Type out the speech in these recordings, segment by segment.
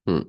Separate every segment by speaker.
Speaker 1: Hmm.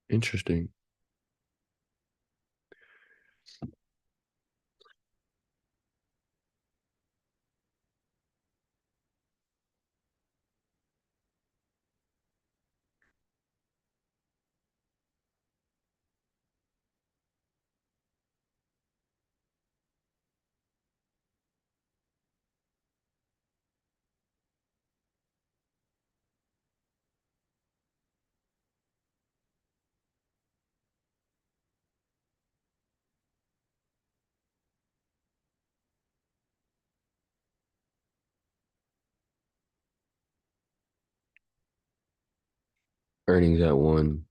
Speaker 1: Interesting. Earnings at one.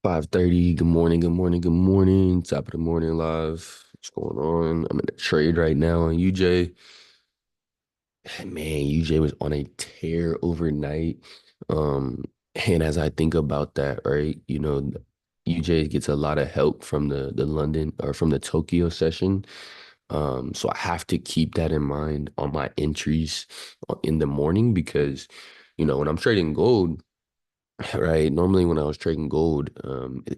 Speaker 1: 5:30. Good morning, good morning, good morning. Top of the morning live. What's going on? I'm in a trade right now on UJ. Man, UJ was on a tear overnight. Um, and as I think about that, right, UJ gets a lot of help from the London or from the Tokyo session. So I have to keep that in mind on my entries in the morning because, when I'm trading gold. Right. Normally, when I was trading gold,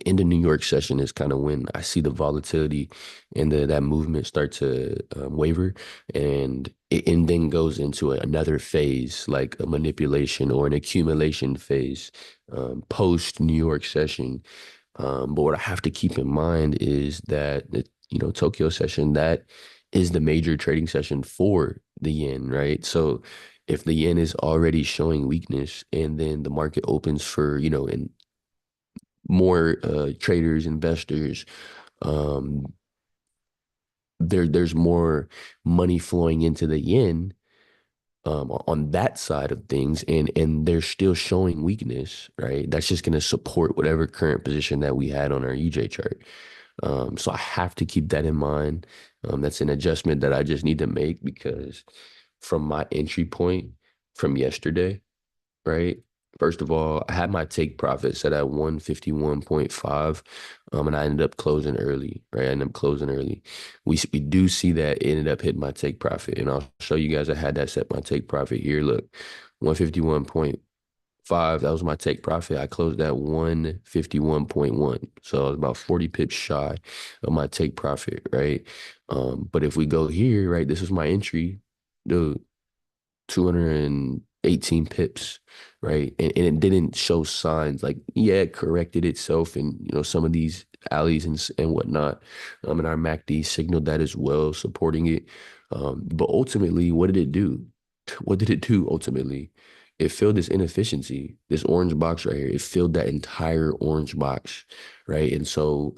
Speaker 1: in the New York session is kind of when I see the volatility and that movement start to waver, and and then goes into another phase, like a manipulation or an accumulation phase, post New York session. But what I have to keep in mind is that Tokyo session, that is the major trading session for the yen, right? So if the yen is already showing weakness and then the market opens for, and more traders, investors, um, there's more money flowing into the yen on that side of things, and they're still showing weakness, right? That's just going to support whatever current position that we had on our UJ chart. So I have to keep that in mind. That's an adjustment that I just need to make because from my entry point from yesterday, right? First of all, I had my take profit set at 151.5, and I ended up closing early, right? I ended up closing early. We do see that it ended up hitting my take profit, and I'll show you guys I had that set my take profit here. Look, 151.5, that was my take profit. I closed at 151.1. So I was about 40 pips shy of my take profit, right? But if we go here, right, this is my entry. Dude, 218 pips, right? And it didn't show signs like, yeah, it corrected itself and, some of these alleys and whatnot. And our MACD signaled that as well, supporting it. But ultimately, what did it do? What did it do ultimately? It filled this inefficiency, this orange box right here. It filled that entire orange box, right? And so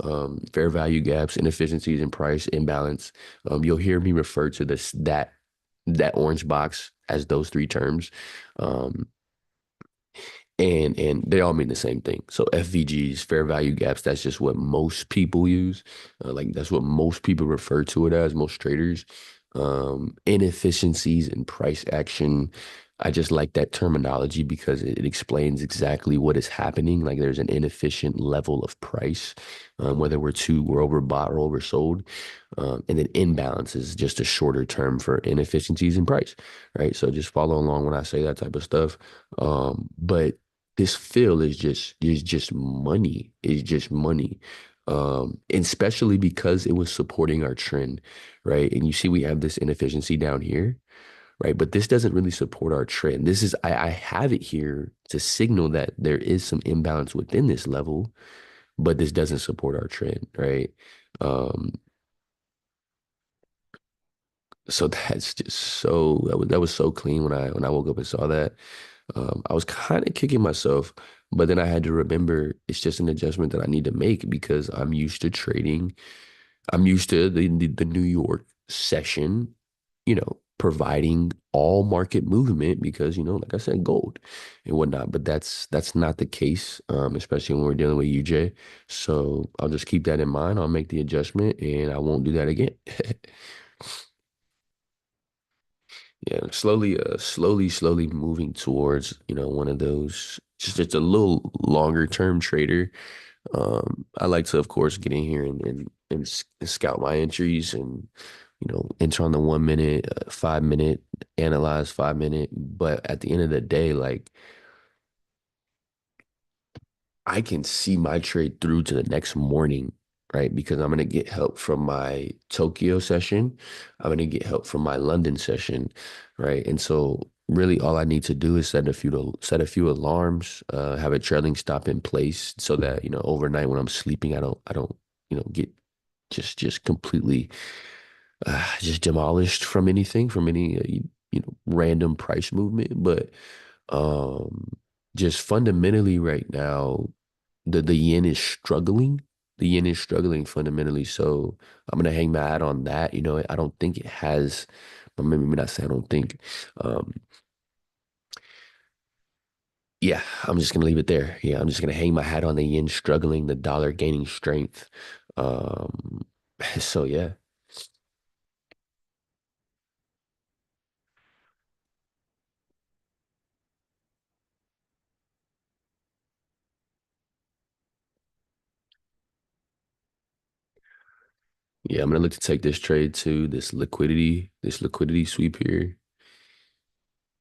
Speaker 1: fair value gaps, inefficiencies in price, imbalance. You'll hear me refer to that orange box as those three terms. Um, and they all mean the same thing. So FVGs, fair value gaps, that's just what most people use. Like that's what most people refer to it as, most traders. Inefficiencies in price action. I just like that terminology because it explains exactly what is happening. Like there's an inefficient level of price, whether we're overbought or oversold. And then imbalance is just a shorter term for inefficiencies in price, right? So just follow along when I say that type of stuff. But this fill is just money. It's just money. And especially because it was supporting our trend, right? And you see we have this inefficiency down here, right? But this doesn't really support our trend. This is I have it here to signal that there is some imbalance within this level, but this doesn't support our trend, right? Um, so that's just that was so clean when I woke up and saw that. I was kind of kicking myself, but then I had to remember it's just an adjustment that I need to make because I'm used to trading. I'm used to the New York session, providing all market movement because, like I said, gold and whatnot. But that's not the case, especially when we're dealing with UJ. So I'll just keep that in mind. I'll make the adjustment and I won't do that again. Yeah, slowly moving towards, one of those just a little longer term trader. I like to, of course, get in here and scout my entries and, enter on the 1 minute, 5 minute, analyze 5 minute. But at the end of the day, like I can see my trade through to the next morning, right? Because I'm gonna get help from my Tokyo session. I'm gonna get help from my London session, right? And so really all I need to do is set a few alarms, have a trailing stop in place so that, overnight when I'm sleeping, I don't, get just completely just demolished from anything, from any random price movement. But um just fundamentally right now the yen is struggling. The yen is struggling fundamentally. So I'm gonna hang my hat on that. I don't think it has, or maybe not say I don't think. Um, Yeah, I'm just gonna leave it there. Yeah, I'm just gonna hang my hat on the yen struggling, the dollar gaining strength. Um, so yeah, yeah, I'm gonna look to take this trade to this liquidity sweep here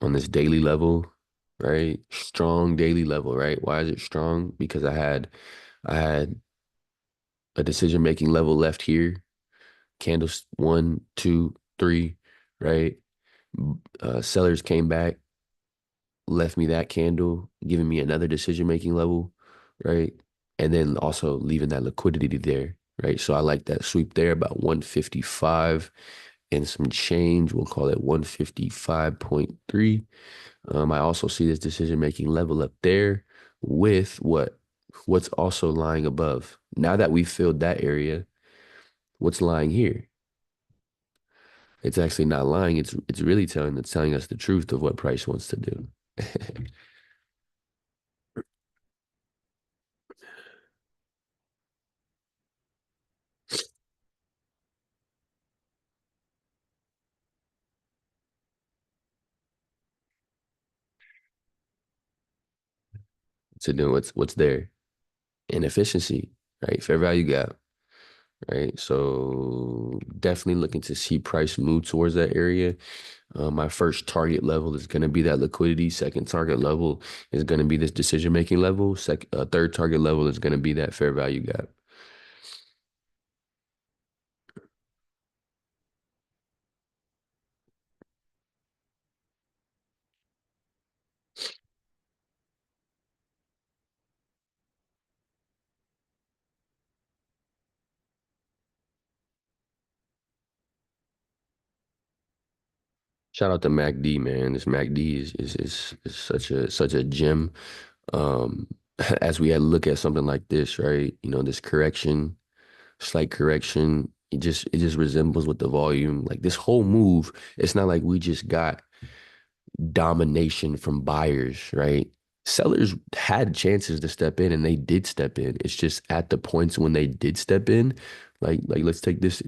Speaker 1: on this daily level, right? Strong daily level, right? Why is it strong? Because I had a decision making level left here, candles one, two, three, right? Sellers came back, left me that candle, giving me another decision making level, right? And then also leaving that liquidity there, right? So I like that sweep there about 155 and some change. We'll call it 155.3. I also see this decision making level up there with what's also lying above. Now that we've filled that area, what's lying here? It's actually not lying. It's really telling us the truth of what Price wants to do. To do what's there. Inefficiency, right? Fair value gap, right? So definitely looking to see price move towards that area. My first target level is going to be that liquidity. Second target level is going to be this decision making level. Third target level is going to be that fair value gap. Shout out to MACD, man. This MACD is such a gem. Um, as we had look at something like this, right? You know, this correction, slight correction. It just resembles with the volume. Like this whole move, it's not like we just got domination from buyers, right? Sellers had chances to step in and they did step in. It's just at the points when they did step in, like let's take this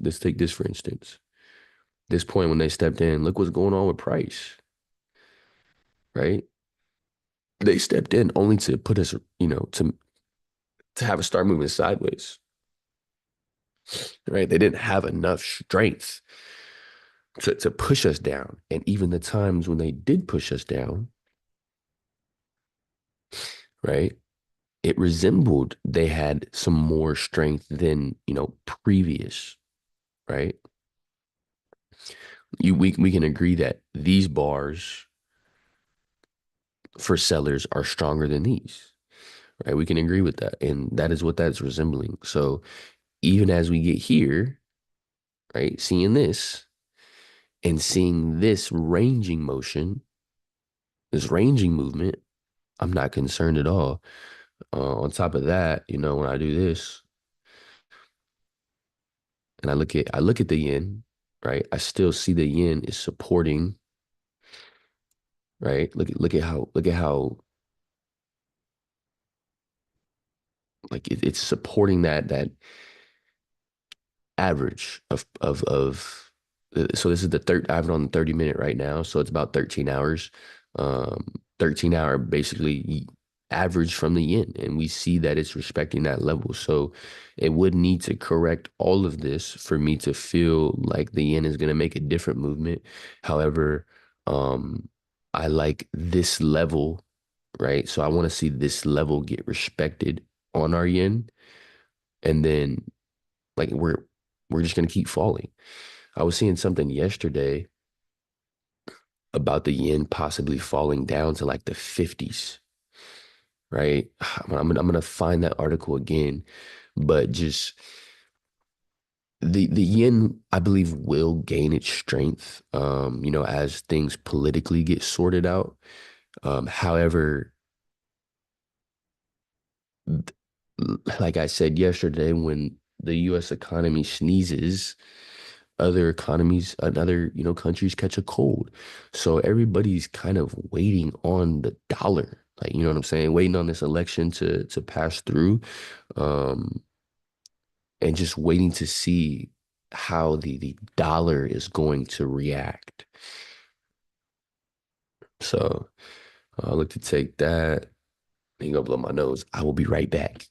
Speaker 1: for instance. This point when they stepped in, look what's going on with price, right? They stepped in only to put us, to have us start moving sideways, right? They didn't have enough strength to push us down. And even the times when they did push us down, right? It resembled they had some more strength than, previous, right? We can agree that these bars for sellers are stronger than these, right? We can agree with that. And that is what that's resembling. So even as we get here, right, seeing this and seeing this ranging motion, this ranging movement, I'm not concerned at all. On top of that, when I do this and I look at the yen, right? I still see the yen is supporting, right? Look at how like it's supporting that average so this is the third. I have it on the 30 minute right now, so it's about 13 hours. 13 hour basically average from the yen, and we see that it's respecting that level. So it would need to correct all of this for me to feel like the yen is going to make a different movement. However, um, I like this level, right? So I want to see this level get respected on our yen, and then like we're just gonna keep falling. I was seeing something yesterday about the yen possibly falling down to like the 50s, right? I'm gonna find that article again, but just the yen, I believe, will gain its strength, as things politically get sorted out. However, th- like I said yesterday, when the U.S. economy sneezes, other economies and other, countries catch a cold. So everybody's kind of waiting on the dollar. Like, you know what I'm saying? Waiting on this election to pass through, um, and just waiting to see how the dollar is going to react. So I look to take that. Ain't gonna blow my nose. I will be right back.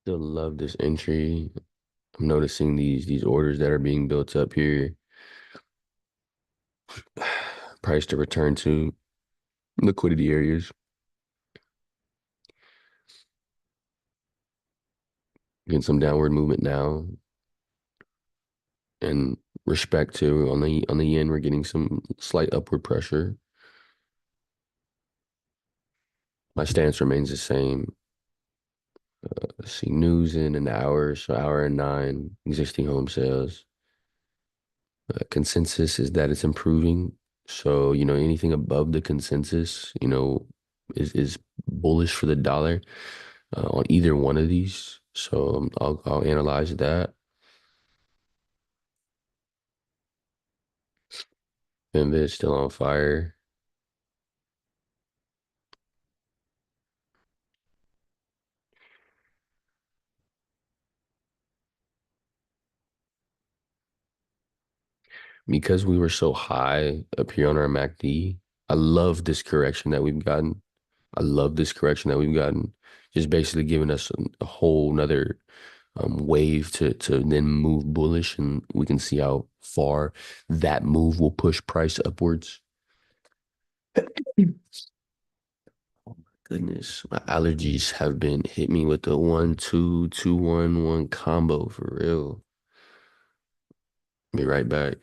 Speaker 1: Still love this entry. I'm noticing these orders that are being built up here. Price to return to liquidity areas. Getting some downward movement now. And respect to on the yen, we're getting some slight upward pressure. My stance remains the same. Let's see, news in an hour, so hour and nine, existing home sales. Consensus is that it's improving. So, anything above the consensus, is bullish for the dollar on either one of these. So I'll analyze that. Finvid is still on fire. Because we were so high up here on our MACD, I love this correction that we've gotten. I love this correction that we've gotten. Just basically giving us a whole nother wave to then move bullish, and we can see how far that move will push price upwards. Oh my goodness, my allergies have been hit me with the 1 2 2 1 1 combo for real. Be right back.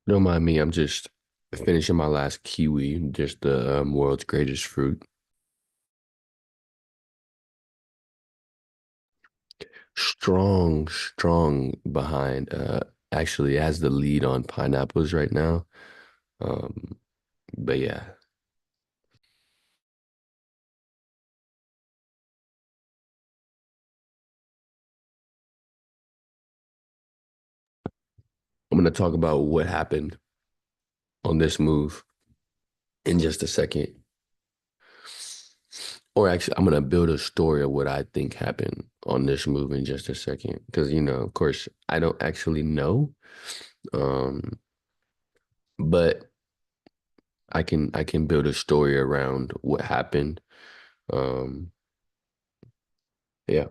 Speaker 1: Don't mind me. I'm just finishing my last kiwi, just the world's greatest fruit. Strong, strong behind. Actually has the lead on pineapples right now. Um, but yeah, I'm gonna talk about what happened on this move in just a second. Or actually, I'm gonna build a story of what I think happened on this move in just a second. Because, of course, I don't actually know. Um, but I can build a story around what happened. Um, yeah.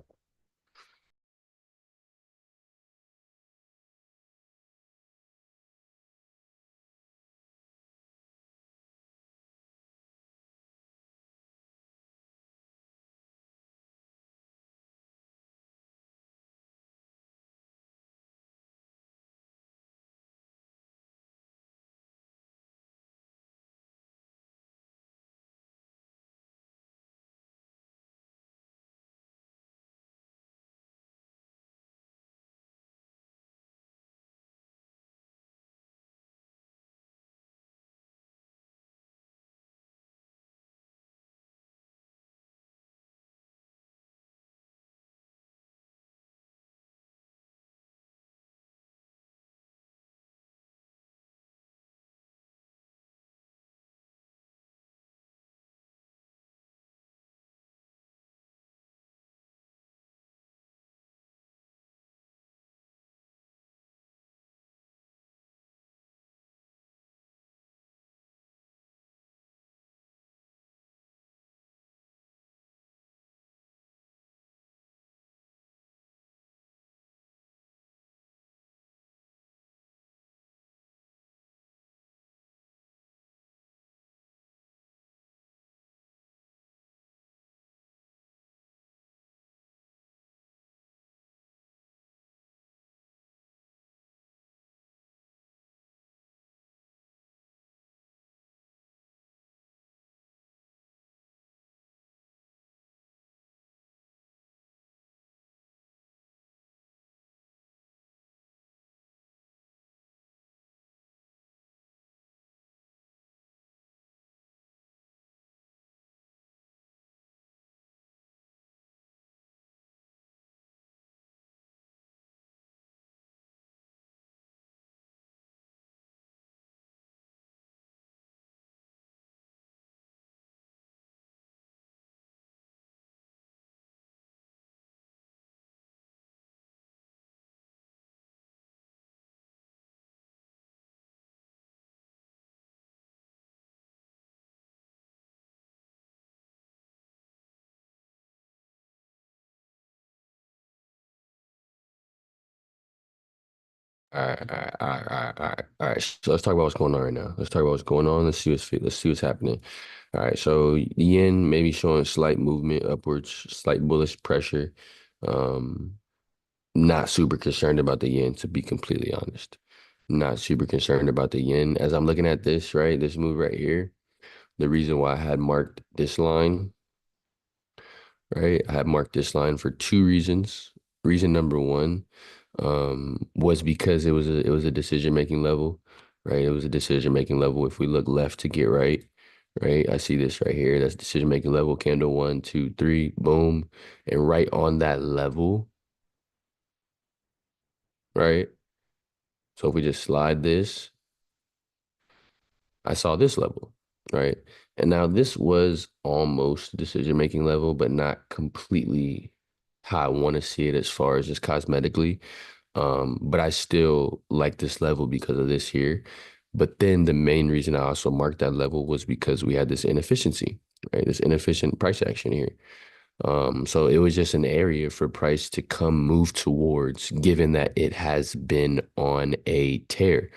Speaker 1: All right, all right, all right, all right, all right. All right. So let's talk about what's going on right now. Let's talk about what's going on. Let's see what's happening. All right. So the yen maybe showing slight movement upwards, slight bullish pressure. Um, Not super concerned about the yen, to be completely honest. Not super concerned about the yen. As I'm looking at this, right, this move right here, the reason why I had marked this line, right, I had marked this line for two reasons. Reason number one, was because it was a decision making level, right? It was a decision making level. If we look left to get right, right, I see this right here. That's decision making level. Candle one, two, three, boom, and right on that level, right? So if we just slide this, I saw this level, right? And now this was almost decision making level, but not completely how I want to see it as far as just cosmetically. But I still like this level because of this here. But then the main reason I also marked that level was because we had this inefficiency, right? This inefficient price action here. So it was just an area for price to come move towards, given that it has been on a tear,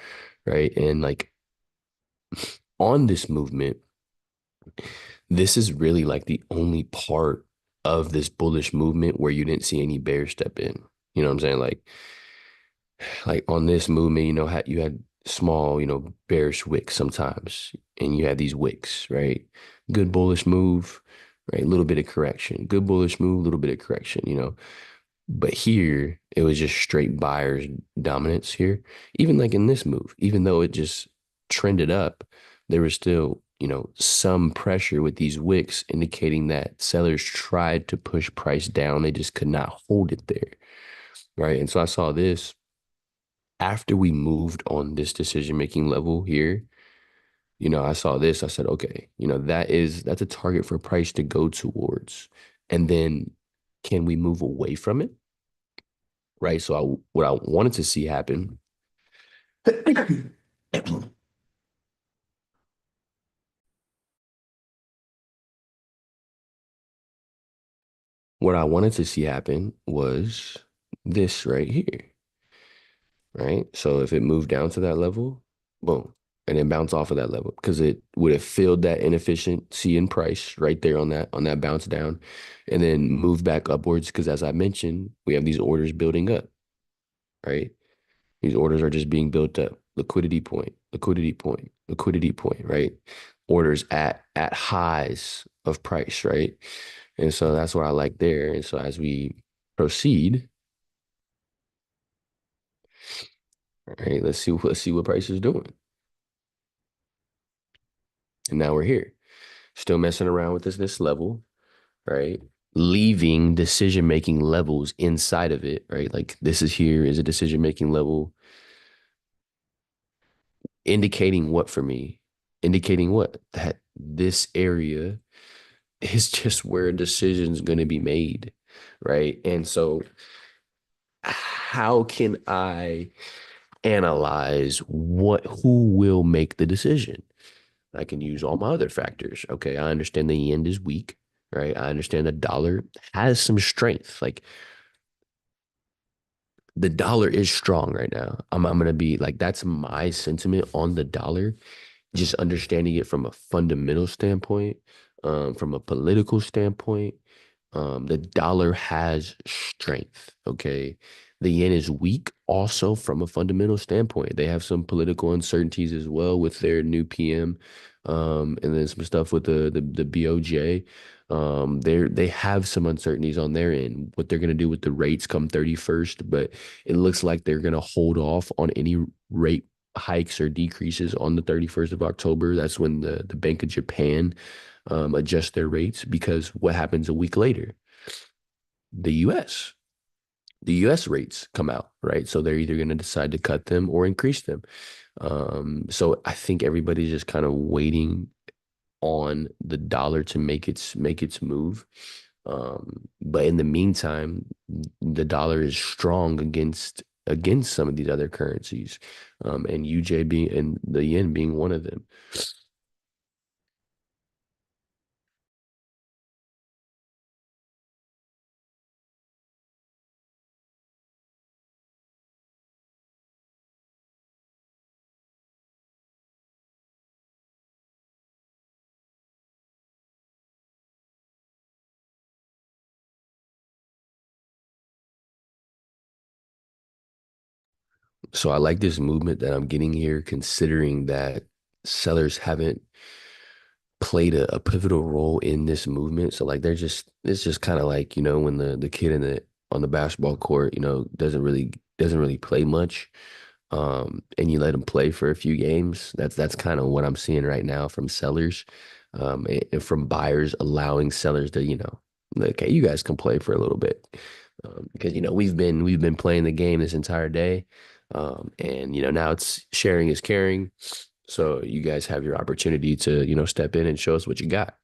Speaker 1: right? And like on this movement, this is really like the only part of this bullish movement where you didn't see any bear step in. You know what I'm saying? Like on this movement, you had small, bearish wicks sometimes, and you have these wicks, right? Good bullish move, right? A little bit of correction. Good bullish move, a little bit of correction. But here it was just straight buyers dominance here. Even like in this move, even though it just trended up, there was still, some pressure with these wicks indicating that sellers tried to push price down. They just could not hold it there. Right. And so I saw this after we moved on this decision making level here. I saw this. I said, okay, that's a target for price to go towards. And then can we move away from it? Right. So what I wanted to see happen, what I wanted to see happen was this right here. Right. So if it moved down to that level, boom, and then bounce off of that level because it would have filled that inefficiency in price right there on that bounce down, and then move back upwards because as I mentioned, we have these orders building up. Right. These orders are just being built up. Liquidity point, liquidity point, liquidity point, right? Orders at highs of price, right? And so that's what I like there. And so as we proceed, right, let's see what price is doing. And now we're here, still messing around with this level, right? Leaving decision making levels inside of it, right? Like this is here is a decision making level indicating what for me? Indicating what? That this area is just where a decision's going to be made, right? And so, how can I analyze who will make the decision? I can use all my other factors. Okay, I understand the yen is weak, right? I understand the dollar has some strength. Like the dollar is strong right now. I'm gonna be like that's my sentiment on the dollar. Just understanding it from a fundamental standpoint, from a political standpoint. The dollar has strength. Okay. The yen is weak also from a fundamental standpoint. They have some political uncertainties as well with their new PM, and then some stuff with the BOJ. They have some uncertainties on their end, what they're gonna do with the rates come 31st, but it looks like they're gonna hold off on any rate hikes or decreases on the 31st of October. That's when the Bank of Japan adjust their rates because what happens a week later? The US. The US rates come out, right? So they're either going to decide to cut them or increase them. So I think everybody's just kind of waiting on the dollar to make its move. But in the meantime, the dollar is strong against some of these other currencies, and UJ being and the yen being one of them. So I like this movement that I'm getting here, considering that sellers haven't played a pivotal role in this movement. So like it's just kind of like, when the kid on the basketball court, doesn't really play much. And you let him play for a few games. That's kind of what I'm seeing right now from sellers. And from buyers allowing sellers to, like, hey, you guys can play for a little bit. Because we've been playing the game this entire day. And now it's sharing is caring. So you guys have your opportunity to, step in and show us what you got.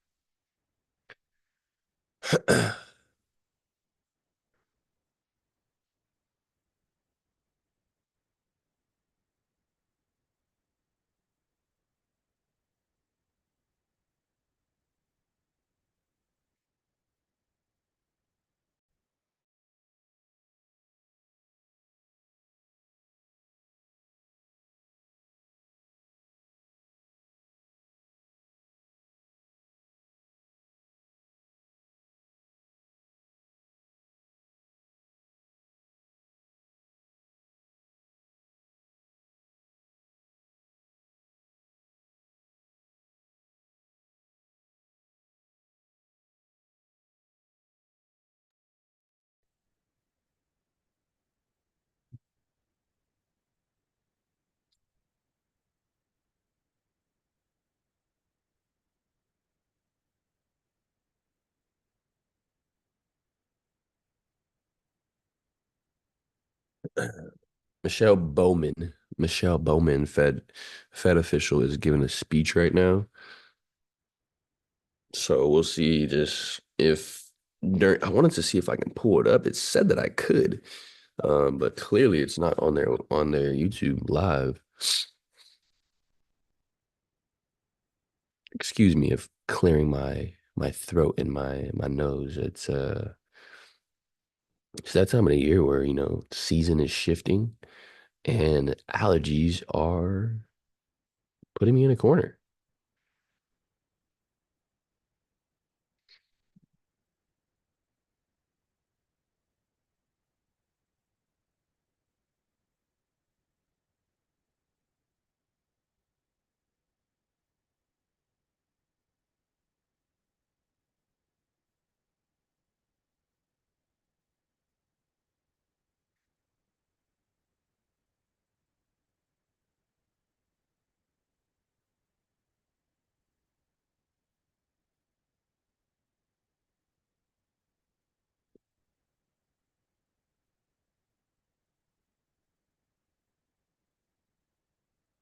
Speaker 1: Michelle Bowman. Michelle Bowman, Fed official, is giving a speech right now. So we'll see just if I wanted to see if I can pull it up. It said that I could, but clearly it's not on their YouTube live. Excuse me if clearing my throat and my nose. It's that time of the year where, season is shifting and allergies are putting me in a corner.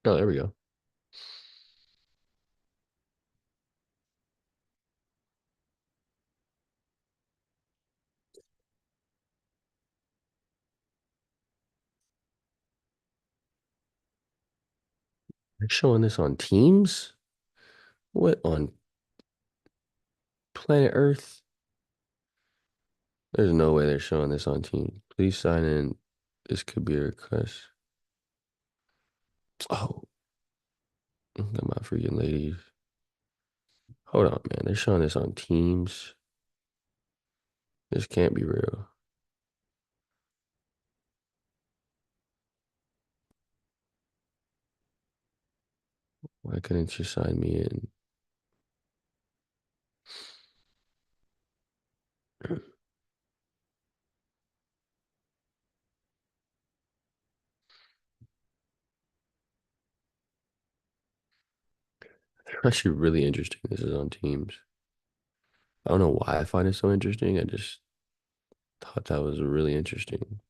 Speaker 1: Oh, there we go. They're showing this on Teams? What on planet Earth? There's no way they're showing this on Teams. Please sign in. This could be a request. Oh, got my freaking ladies. Hold on, man. They're showing this on Teams. This can't be real. Why couldn't you sign me in? Actually really interesting. This is on Teams. I don't know why I find it so interesting. I just thought that was really interesting.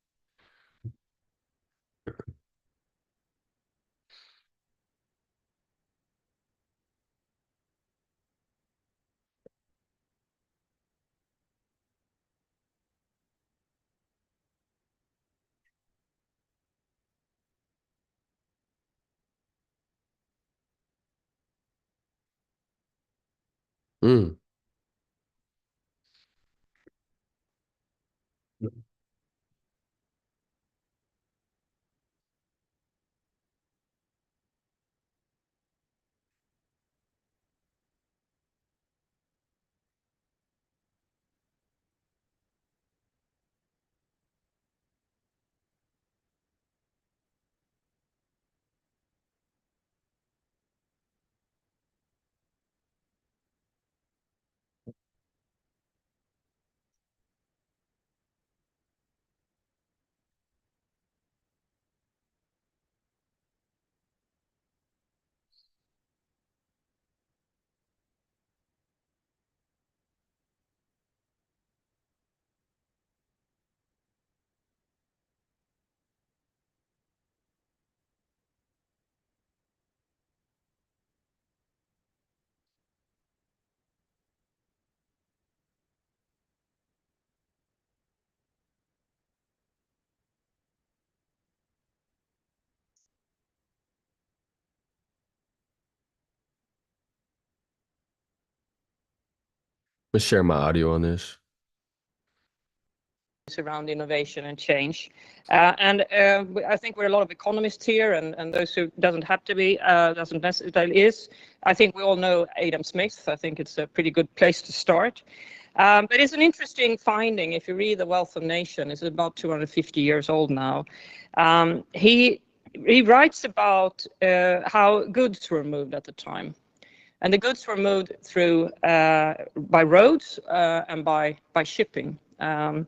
Speaker 1: Mm. Let's share my audio on this.
Speaker 2: Around innovation and change. And I think we're a lot of economists here, and those who doesn't have to be, doesn't necessarily is. I think we all know Adam Smith. I think it's a pretty good place to start. But it's an interesting finding. If you read The Wealth of Nations, it's about 250 years old now. He writes about how goods were moved at the time. And the goods were moved through by roads and by shipping. And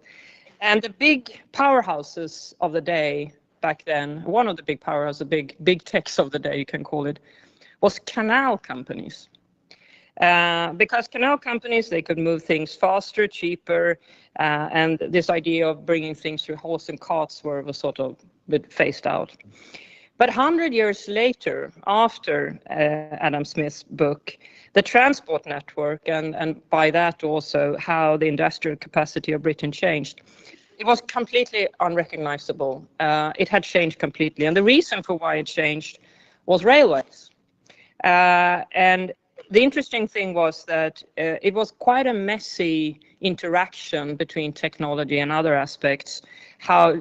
Speaker 2: the big powerhouses of the day back then, one of the big powerhouses, the big techs of the day, you can call it, was canal companies. Because canal companies, they could move things faster, cheaper, and this idea of bringing things through horse and carts was sort of a bit phased out. But 100 years later, after Adam Smith's book, the transport network, and by that also how the industrial capacity of Britain changed, it was completely unrecognizable. It had changed completely. And the reason for why it changed was railways. And the interesting thing was that it was quite a messy interaction between technology and other aspects,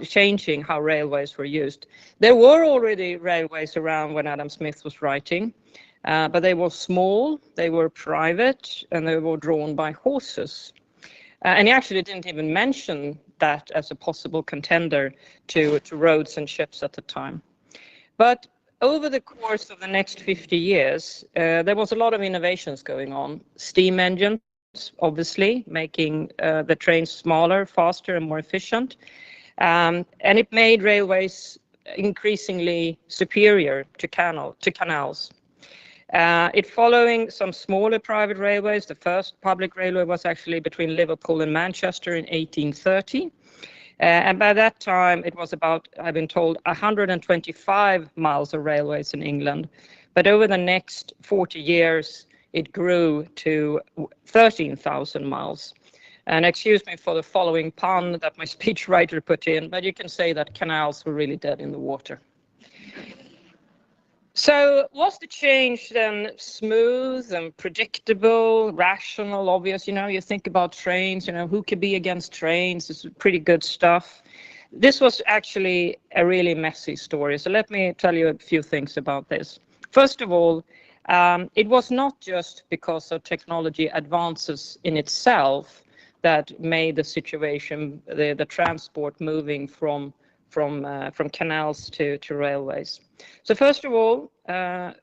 Speaker 2: changing how railways were used. There were already railways around when Adam Smith was writing, but they were small, they were private, and they were drawn by horses. And he actually didn't even mention that as a possible contender to roads and ships at the time. But over the course of the next 50 years, there was a lot of innovations going on. Steam engines, obviously, making the trains smaller, faster, and more efficient. And it made railways increasingly superior to canals. It following some smaller private railways. The first public railway was actually between Liverpool and Manchester in 1830. And by that time, it was about, I've been told, 125 miles of railways in England. But over the next 40 years, it grew to 13,000 miles. And excuse me for the following pun that my speechwriter put in, but you can say that canals were really dead in the water. So was the change then smooth and predictable, rational, obvious? You know, you think about trains, you know, who could be against trains? This is pretty good stuff. This was actually a really messy story. So let me tell you a few things about this. First of all, it was not just because of technology advances in itself that made the situation, the transport moving from canals to railways. So first of all,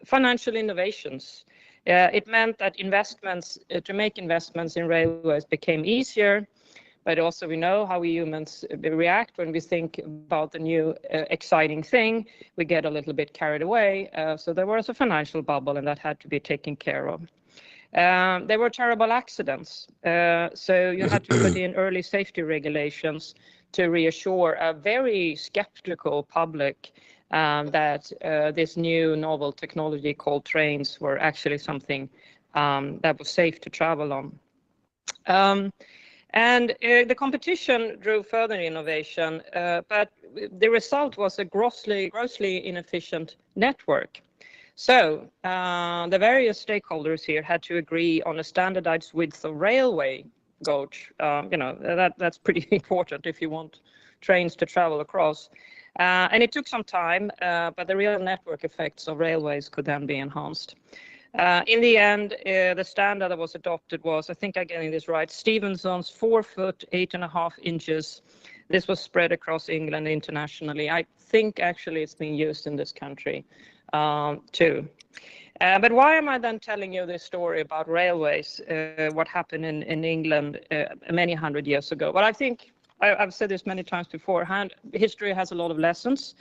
Speaker 2: financial innovations. It meant that investments, to make investments in railways became easier, but also we know how we humans react when we think about the new exciting thing. We get a little bit carried away. So there was a financial bubble and that had to be taken care of. There were terrible accidents. So you had to put in early safety regulations to reassure a very skeptical public that this new novel technology called trains were actually something that was safe to travel on. And the competition drove further innovation, but the result was a grossly inefficient network. So the various stakeholders here had to agree on a standardized width of railway gauge. That's pretty important if you want trains to travel across. And it took some time, but the real network effects of railways could then be enhanced. In the end, the standard that was adopted was, I think I'm getting this right, Stephenson's 4 foot 8.5 inches. This was spread across England internationally. I think actually it's being used in this country too. But why am I then telling you this story about railways, what happened in England many hundred years ago? Well, I think I've said this many times beforehand, history has a lot of lessons.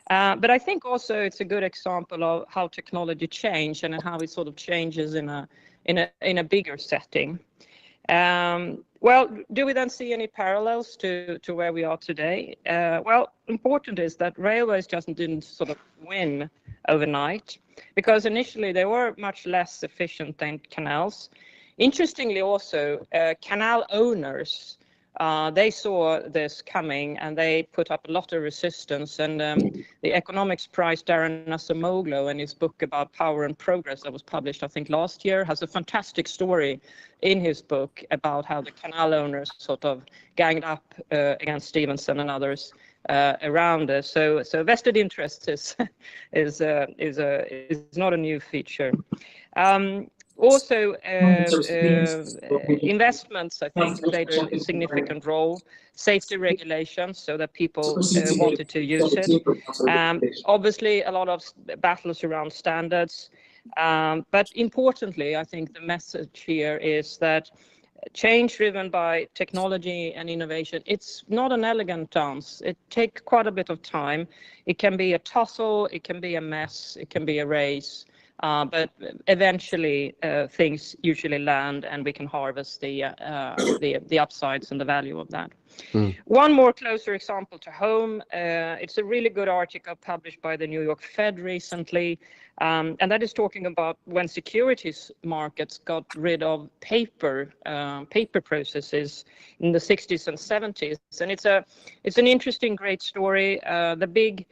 Speaker 2: But I think also it's a good example of how technology changed and how it sort of changes in a bigger setting. Well, do we then see any parallels to where we are today? Well, important is that railways just didn't sort of win overnight, because initially they were much less efficient than canals. Interestingly also, canal owners, they saw this coming and they put up a lot of resistance. And the economics prize Darren Acemoglu in his book about power and progress that was published, I think, last year, has a fantastic story in his book about how the canal owners sort of ganged up against Stephenson and others around us. So vested interest is not a new feature. Also, investments, I think, played a significant role. Safety regulations, so that people wanted to use it. Obviously, a lot of battles around standards. But importantly, I think the message here is that change driven by technology and innovation, it's not an elegant dance. It takes quite a bit of time. It can be a tussle, it can be a mess, it can be a race. But eventually, things usually land, and we can harvest the upsides and the value of that.
Speaker 1: Mm.
Speaker 2: One more closer example to home. It's a really good article published by the New York Fed recently, and that is talking about when securities markets got rid of paper processes in the 60s and 70s. And it's an interesting, great story. The big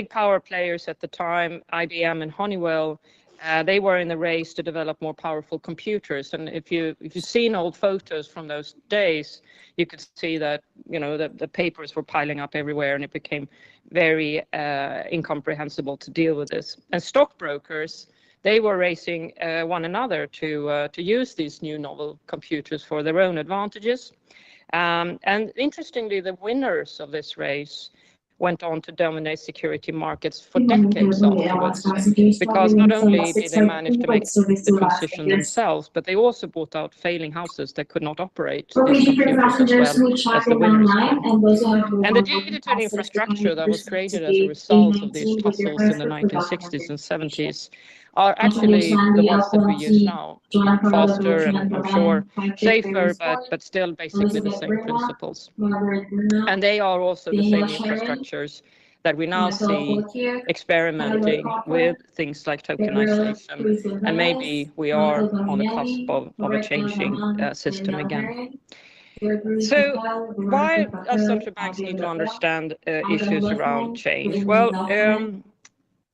Speaker 2: power players at the time, IBM and Honeywell, they were in the race to develop more powerful computers. And if you've seen old photos from those days, you could see that the papers were piling up everywhere, and it became very incomprehensible to deal with this. And stockbrokers, they were racing one another to use these new novel computers for their own advantages. And interestingly, the winners of this race went on to dominate security markets for decades afterwards, because not only did they manage to make the transition themselves, but they also bought out failing houses that could not operate these computers as well as the winners could. And the digital infrastructure that was created as a result of these tussles in the 1960s and 70s are actually the ones that we use now. Faster and I'm sure safer, but still basically the same principles. And they are also the same infrastructures that we now see experimenting with things like tokenization. And maybe we are on the cusp of a changing system again. So why does central banks need to understand issues around change? Well,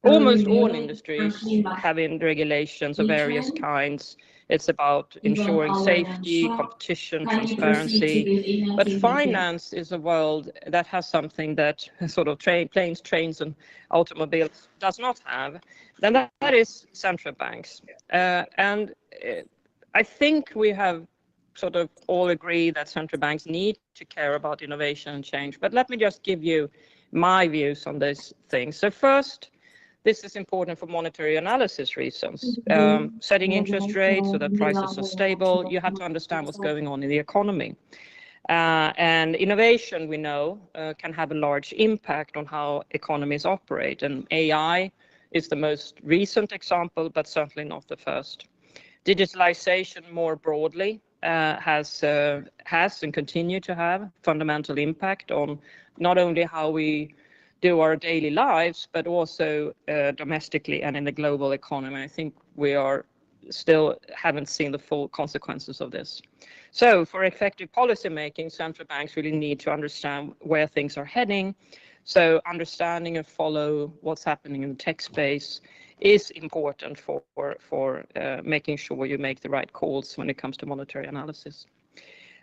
Speaker 2: almost all industries have regulations of various kinds. It's about ensuring safety, competition, transparency. But finance is a world that has something that sort of planes, trains, and automobiles does not have. Then that is central banks. And I think we have sort of all agree that central banks need to care about innovation and change. But let me just give you my views on these things. So first, this is important for monetary analysis reasons. Setting interest rates so that prices are stable, you have to understand what's going on in the economy. And innovation, we know, can have a large impact on how economies operate. And AI is the most recent example, but certainly not the first. Digitalization more broadly has and continue to have fundamental impact on not only how we do our daily lives, but also domestically and in the global economy. I think we are still haven't seen the full consequences of this. So for effective policy making, central banks really need to understand where things are heading. So understanding and follow what's happening in the tech space is important for making sure you make the right calls when it comes to monetary analysis.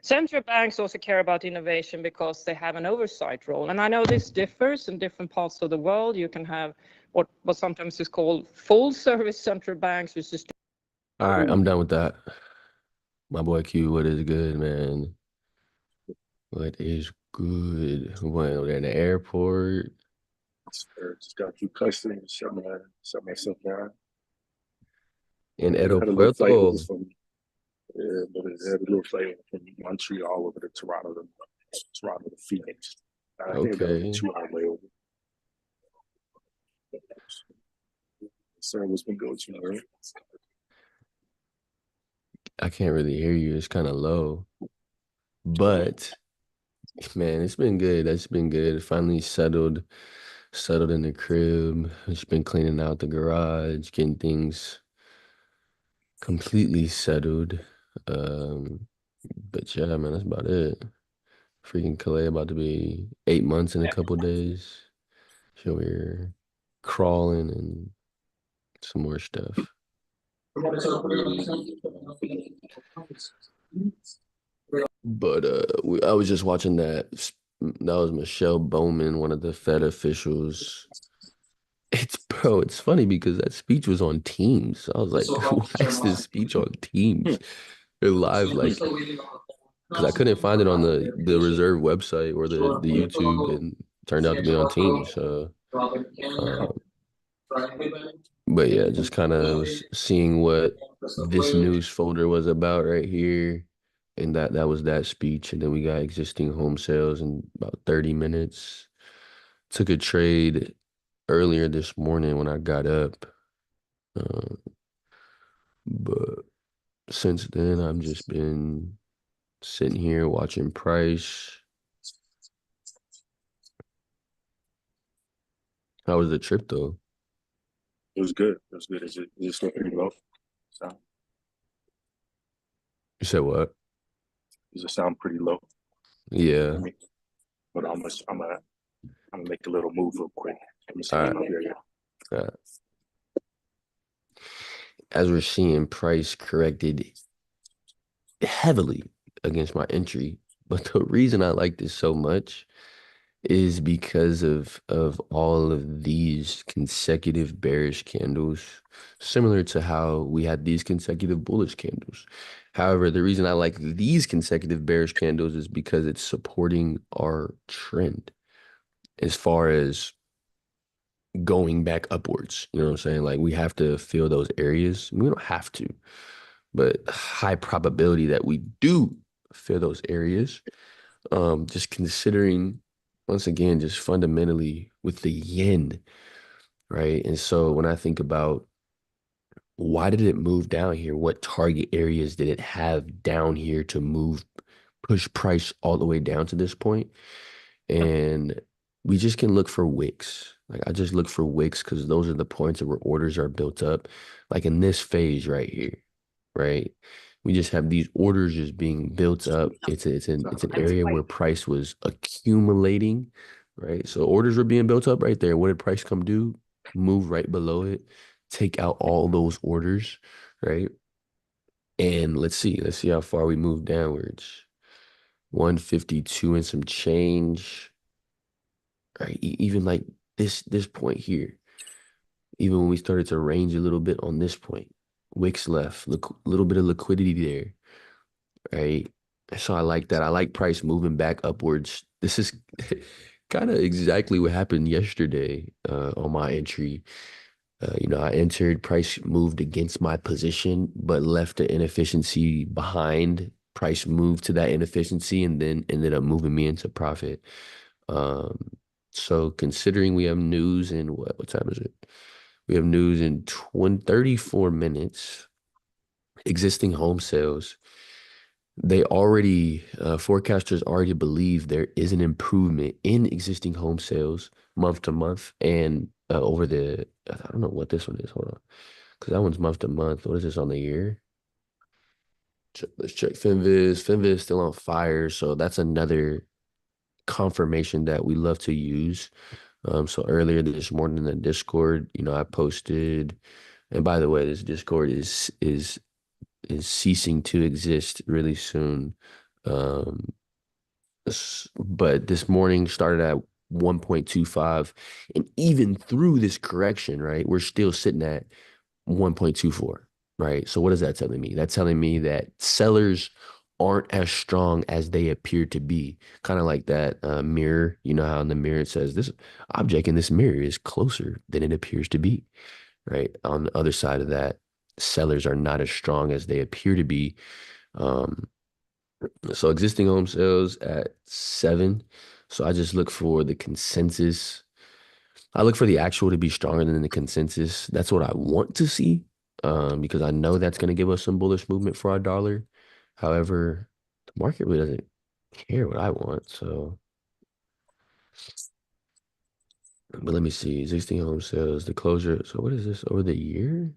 Speaker 2: Central banks also care about innovation because they have an oversight role. And I know this differs in different parts of the world. You can have what sometimes is called full service central banks, which is...
Speaker 1: All right, I'm done with that. My boy Q, what is good, man? What is good? Well, they're in the airport.
Speaker 3: Just got through custody and shut myself down.
Speaker 1: In
Speaker 3: Had a little flight
Speaker 1: Aeropuerto.
Speaker 3: yeah, but it had a little flight from Montreal over to Toronto to Phoenix. I think that was a
Speaker 1: Okay.
Speaker 3: 2 hour layover. Service been good, right?
Speaker 1: I can't really hear you. It's kind of low. But man, it's been good. That's been good. Finally settled in the crib. Just been cleaning out the garage, getting things completely settled. Um, but yeah, man, that's about it. Freaking Calais about to be 8 months in a couple days. So we're crawling and some more stuff. But I was just watching that. That was Michelle Bowman, one of the Fed officials. It's funny because that speech was on Teams. I was like, who likes this speech on Teams? They're live, like, because I couldn't find it on the reserve website or the YouTube, and it turned out to be on Teams. So, uh, but yeah, just kind of was seeing what this news folder was about right here, and that was that speech, and then we got existing home sales in about 30 minutes. Took a trade earlier this morning when I got up. Um, but since then, I've just been sitting here watching price. How was the trip though?
Speaker 3: It was good. It was good. Is it still pretty low? So,
Speaker 1: You said what?
Speaker 3: does it sound pretty low to
Speaker 1: Yeah.
Speaker 3: me? But I'm gonna make a little move real quick. Let me see
Speaker 1: All
Speaker 3: what
Speaker 1: right.
Speaker 3: I'm here.
Speaker 1: Uh, as we're seeing, price corrected heavily against my entry. But the reason I like this so much is because of all of these consecutive bearish candles, similar to how we had these consecutive bullish candles. However, the reason I like these consecutive bearish candles is because it's supporting our trend as far as going back upwards. You know what I'm saying? Like we have to fill those areas. We don't have to, but high probability that we do fill those areas. Just considering once again, just fundamentally with the yen, right? And so when I think about why did it move down here? What target areas did it have down here to move, push price all the way down to this point? And we just can look for wicks. Like I just look for wicks because those are the points where orders are built up. Like in this phase right here, right? We just have these orders just being built up. It's an area where price was accumulating, right? So orders were being built up right there. What did price come do? Move right below it, take out all those orders, right? And let's see how far we move downwards. 152 and some change, right? Even like this point here, even when we started to range a little bit on this point, wicks left, look, little bit of liquidity there, right? So I like that. I like price moving back upwards. This is kind of exactly what happened yesterday on my entry. I entered, price moved against my position, but left the inefficiency behind. Price moved to that inefficiency and then ended up moving me into profit. Um, so considering we have news in what time is it? We have news in 34 minutes. Existing home sales. They already, forecasters already believe there is an improvement in existing home sales month to month and I don't know what this one is. Hold on. Because that one's month to month. What is this on the year? Let's check Finviz. Finviz is still on fire. So that's another confirmation that we love to use. So earlier this morning in the Discord, I posted, and by the way, this Discord is ceasing to exist really soon. Um, but this morning started at 1.25, and even through this correction, right, we're still sitting at 1.24, right? So what is that telling me? That's telling me that sellers aren't as strong as they appear to be. Kind of like that mirror. You know how in the mirror it says this object in this mirror is closer than it appears to be, right? On the other side of that, sellers are not as strong as they appear to be. Um, so existing home sales at 7. So I just look for the consensus. I look for the actual to be stronger than the consensus. That's what I want to see, because I know that's going to give us some bullish movement for our dollar. However, the market really doesn't care what I want. So, but let me see. Existing home sales, the closure. So what is this over the year?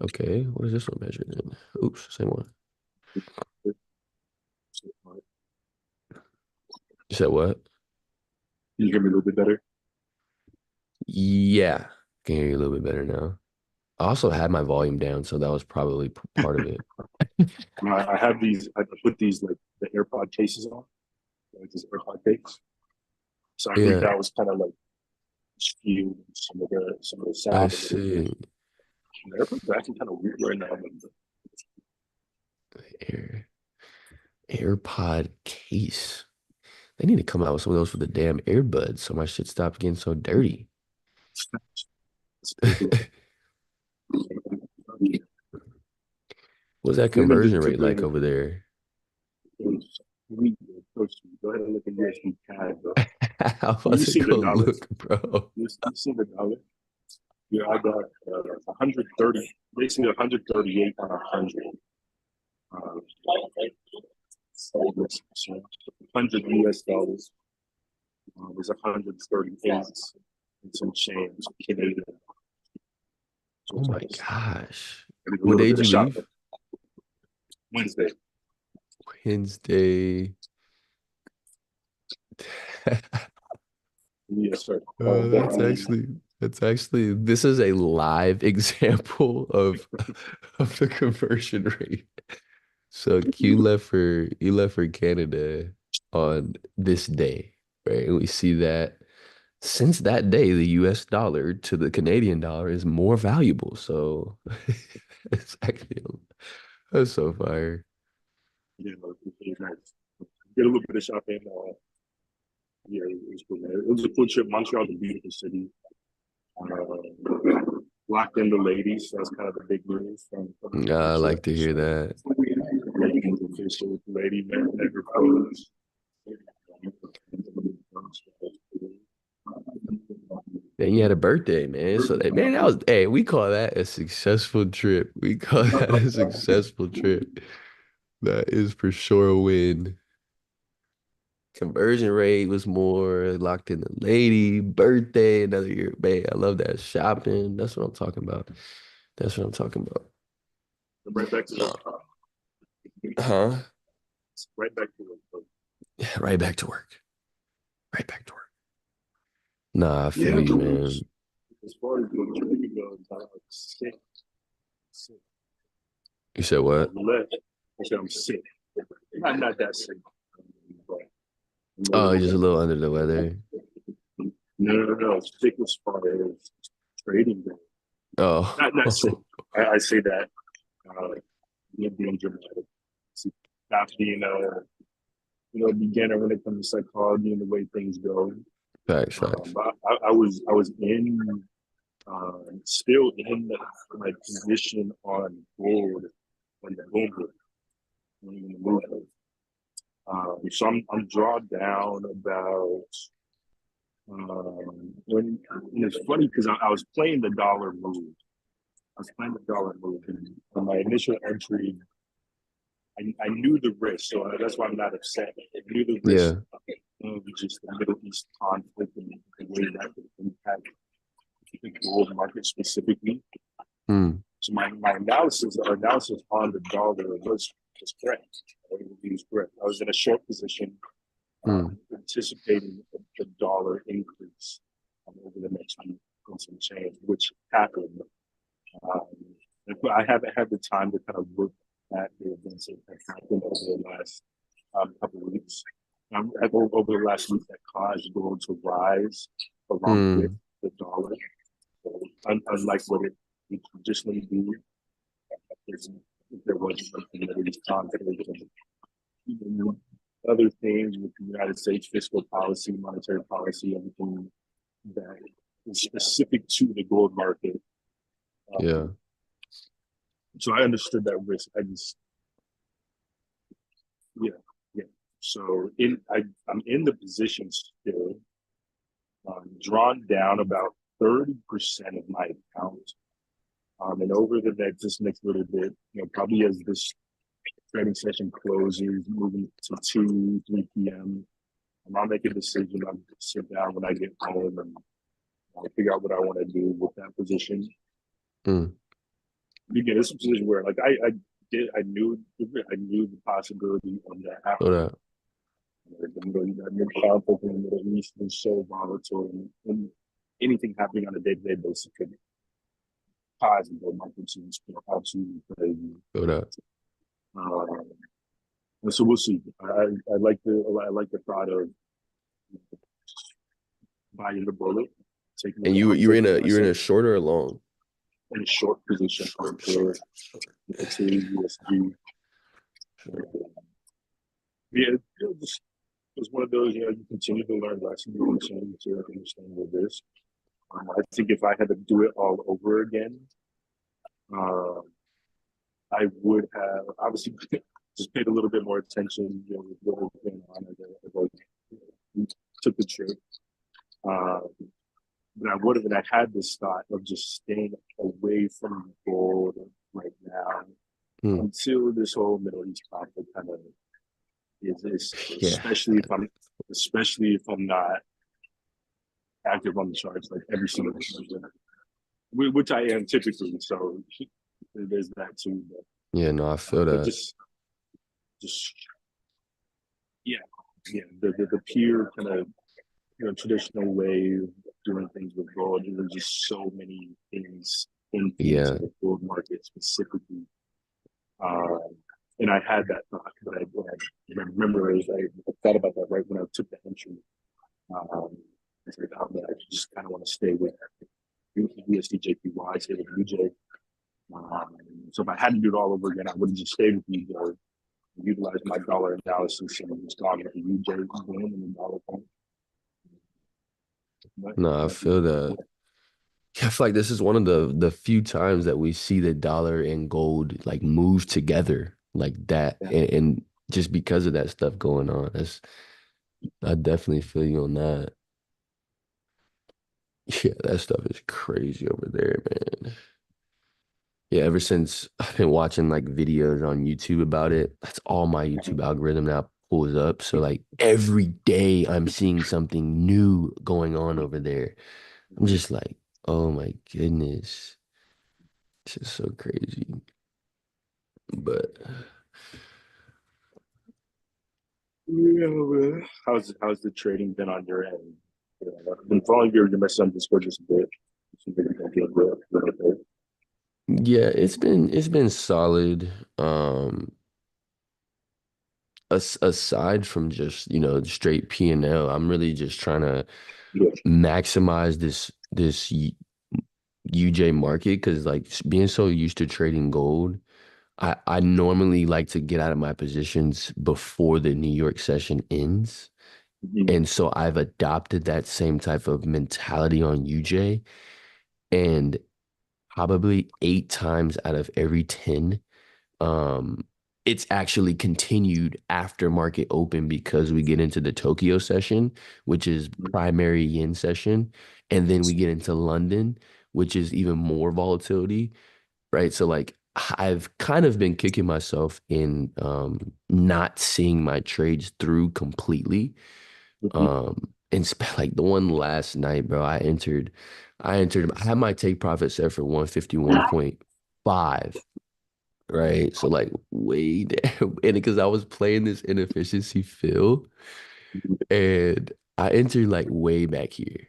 Speaker 1: Okay, what is this one measured in? Oops, same one. You said what?
Speaker 3: Can you hear me a little bit better?
Speaker 1: Yeah, can hear you a little bit better now. I also had my volume down, so that was probably part of it.
Speaker 3: I have these. I put these like the AirPod cases on, like these AirPod case. So I think
Speaker 1: Yeah,
Speaker 3: that was kind of like skewed some of the
Speaker 1: I
Speaker 3: sound a little bit.
Speaker 1: see.
Speaker 3: The AirPods are actually kind of weird right now.
Speaker 1: Air AirPod case. They need to come out with some of those for the damn earbuds so my shit stops getting so dirty. What's that
Speaker 3: We're gonna do
Speaker 1: conversion rate
Speaker 3: typically
Speaker 1: like over there?
Speaker 3: go ahead and look at USD CAD, bro.
Speaker 1: I'm about
Speaker 3: You
Speaker 1: to
Speaker 3: see the
Speaker 1: go
Speaker 3: dollar.
Speaker 1: look, bro.
Speaker 3: You see the dollar. Yeah, I got 130, basically 138 on 100. So 100 US dollars was 138 and some change Canadian. So
Speaker 1: Oh my
Speaker 3: it's
Speaker 1: gosh.
Speaker 3: a
Speaker 1: What
Speaker 3: little
Speaker 1: day
Speaker 3: bit
Speaker 1: did
Speaker 3: of
Speaker 1: you leave?
Speaker 3: shopping. Wednesday.
Speaker 1: Wednesday.
Speaker 3: Yes, sir.
Speaker 1: That's actually this is a live example of the conversion rate. So you left for Canada on this day, right? And we see that since that day, the US dollar to the Canadian dollar is more valuable. So it's actually that's so fire.
Speaker 3: Yeah, it's nice. Get a little bit of shopping. Yeah, it was cool, man. It was a cool trip. Montreal's a beautiful city. Locked in the ladies. That's kind of the big move from
Speaker 1: I
Speaker 3: the trip.
Speaker 1: like to hear
Speaker 3: So,
Speaker 1: that.
Speaker 3: making it official with the lady, man, never closed.
Speaker 1: And you had a birthday, man. So that man, that was hey, we call that a successful trip. We call that a successful trip. That is for sure a win. Conversion rate was more locked in the lady, birthday, another year. Man, I love that shopping. That's what I'm talking about. That's what I'm talking about.
Speaker 3: Right back to
Speaker 1: No.
Speaker 3: work.
Speaker 1: Huh?
Speaker 3: Right back to work.
Speaker 1: Yeah, right back to work. Right back to work. Nah, I
Speaker 3: Yeah,
Speaker 1: feel you, man.
Speaker 3: as far as the training goes, I'm sick. Sick.
Speaker 1: You said what?
Speaker 3: Left. I said I'm sick. I'm not that sick. But I'm a
Speaker 1: Oh,
Speaker 3: little
Speaker 1: just a
Speaker 3: bit.
Speaker 1: little under the weather.
Speaker 3: No. Sick as far as trading goes.
Speaker 1: Oh,
Speaker 3: Not sick. I say that being dramatic. Not being a beginner when it comes to psychology and the way things go.
Speaker 1: facts.
Speaker 3: But I was in still in my position on board when the boom when the movement. So I'm drawn down about when and it's funny because I was playing the dollar move. I was playing the dollar move, and on my initial entry, I knew the risk, so that's why I'm not upset. I knew the risk
Speaker 1: Yeah.
Speaker 3: of just the Middle East conflict and the way that would impact the gold market specifically.
Speaker 1: Hmm.
Speaker 3: So my analysis on the dollar was correct. It was correct. I was in a short position,
Speaker 1: Hmm.
Speaker 3: anticipating the dollar increase over the next week and some change, which happened. Um, but I haven't had the time to kind of look at the events that have happened over the last couple of weeks. Over the last week, that caused gold to rise along with
Speaker 1: Hmm.
Speaker 3: the dollar. So, unlike what it traditionally do, if there was something that is confident and other things with the United States fiscal policy, monetary policy, everything that is specific to the gold market.
Speaker 1: Yeah.
Speaker 3: So I understood that risk. Yeah, yeah. So I'm in the position still, drawn down about 30% of my account. And over this next little bit, probably as this trading session closes, moving to 2, 3 p.m., I'll make a decision. I'll sit down when I get home and I'll figure out what I want to do with that position.
Speaker 1: Hmm.
Speaker 3: Again, it's a position where like I knew the possibility of that
Speaker 1: So
Speaker 3: happening.
Speaker 1: that.
Speaker 3: The conflict in the Middle East is so volatile, and anything happening on a day-to-day basis could cause the markets to absolutely crazy.
Speaker 1: So that.
Speaker 3: So we'll see. I like the thought of buying the bullet, taking
Speaker 1: And
Speaker 3: it.
Speaker 1: you're in a short or a long?
Speaker 3: In a short position for it's a USD. Yeah, it's one of those. You continue to learn lessons, you continue to understand the risk. I think if I had to do it all over again, I would have obviously just paid a little bit more attention, with what was going on as I took the trip. but I would have, and I had this thought of just staying away from gold right now
Speaker 1: Hmm.
Speaker 3: until this whole Middle East conflict kind of is
Speaker 1: Yeah.
Speaker 3: especially if I'm not active on the charts like every single day, which I am typically. So there's that too.
Speaker 1: Yeah, no, I feel
Speaker 3: But
Speaker 1: that.
Speaker 3: just yeah, yeah. The pure kind of traditional way of doing things with gold. There's just so many things influencing
Speaker 1: Yeah.
Speaker 3: the gold market specifically. Um, and I had that thought, but I remember I thought about that right when I took the entry. I said, oh, man, I just kind of want to stay with USD JPY, stay with UJ. Um, so if I had to do it all over again, I would have just stayed with UJ, utilize my dollar analysis and just gone with the UJ and the dollar point.
Speaker 1: No, I feel that. I feel like this is one of the few times that we see the dollar and gold like move together like that,
Speaker 3: Yeah.
Speaker 1: and just because of that stuff going on, I definitely feel you on that. Yeah, that stuff is crazy over there, man. Yeah, ever since I've been watching like videos on YouTube about it, that's all my YouTube algorithm now pulls up. So like every day I'm seeing something new going on over there. I'm just like, oh my goodness. It's just so crazy. But
Speaker 3: Yeah, man. How's the trading been on your end? I've been following your message on Discord just a bit. Seems like you're doing good.
Speaker 1: yeah, it's been solid. Aside from just, straight P&L, I'm really just trying to
Speaker 3: Yeah.
Speaker 1: maximize this UJ market because like being so used to trading gold, I normally like to get out of my positions before the New York session ends.
Speaker 3: Mhm.
Speaker 1: And so I've adopted that same type of mentality on UJ. And probably 8 times out of every 10, um, it's actually continued after market open because we get into the Tokyo session, which is primary yen session, and then we get into London, which is even more volatility, right? So like I've kind of been kicking myself in not seeing my trades through completely. And like the one last night, bro, I had my take profit set for 151.5, right? So like way there. And because I was playing this inefficiency fill and I entered like way back here,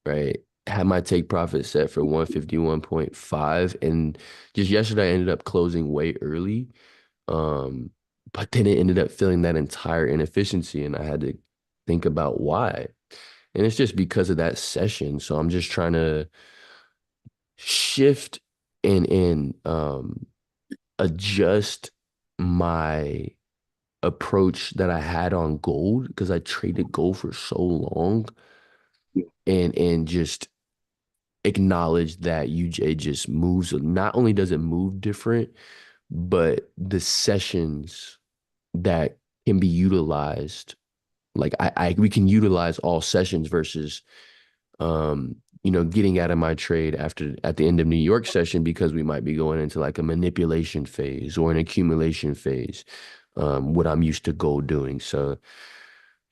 Speaker 1: right? Had my take profit set for 151.5, and just yesterday I ended up closing way early. Um, but then it ended up filling that entire inefficiency and I had to think about why. And it's just because of that session. So I'm just trying to shift and adjust my approach that I had on gold because I traded gold for so long, and just acknowledge that UJ just moves. Not only does it move different, but the sessions that can be utilized, like we can utilize all sessions versus getting out of my trade after at the end of New York session because we might be going into like a manipulation phase or an accumulation phase, what I'm used to gold doing. So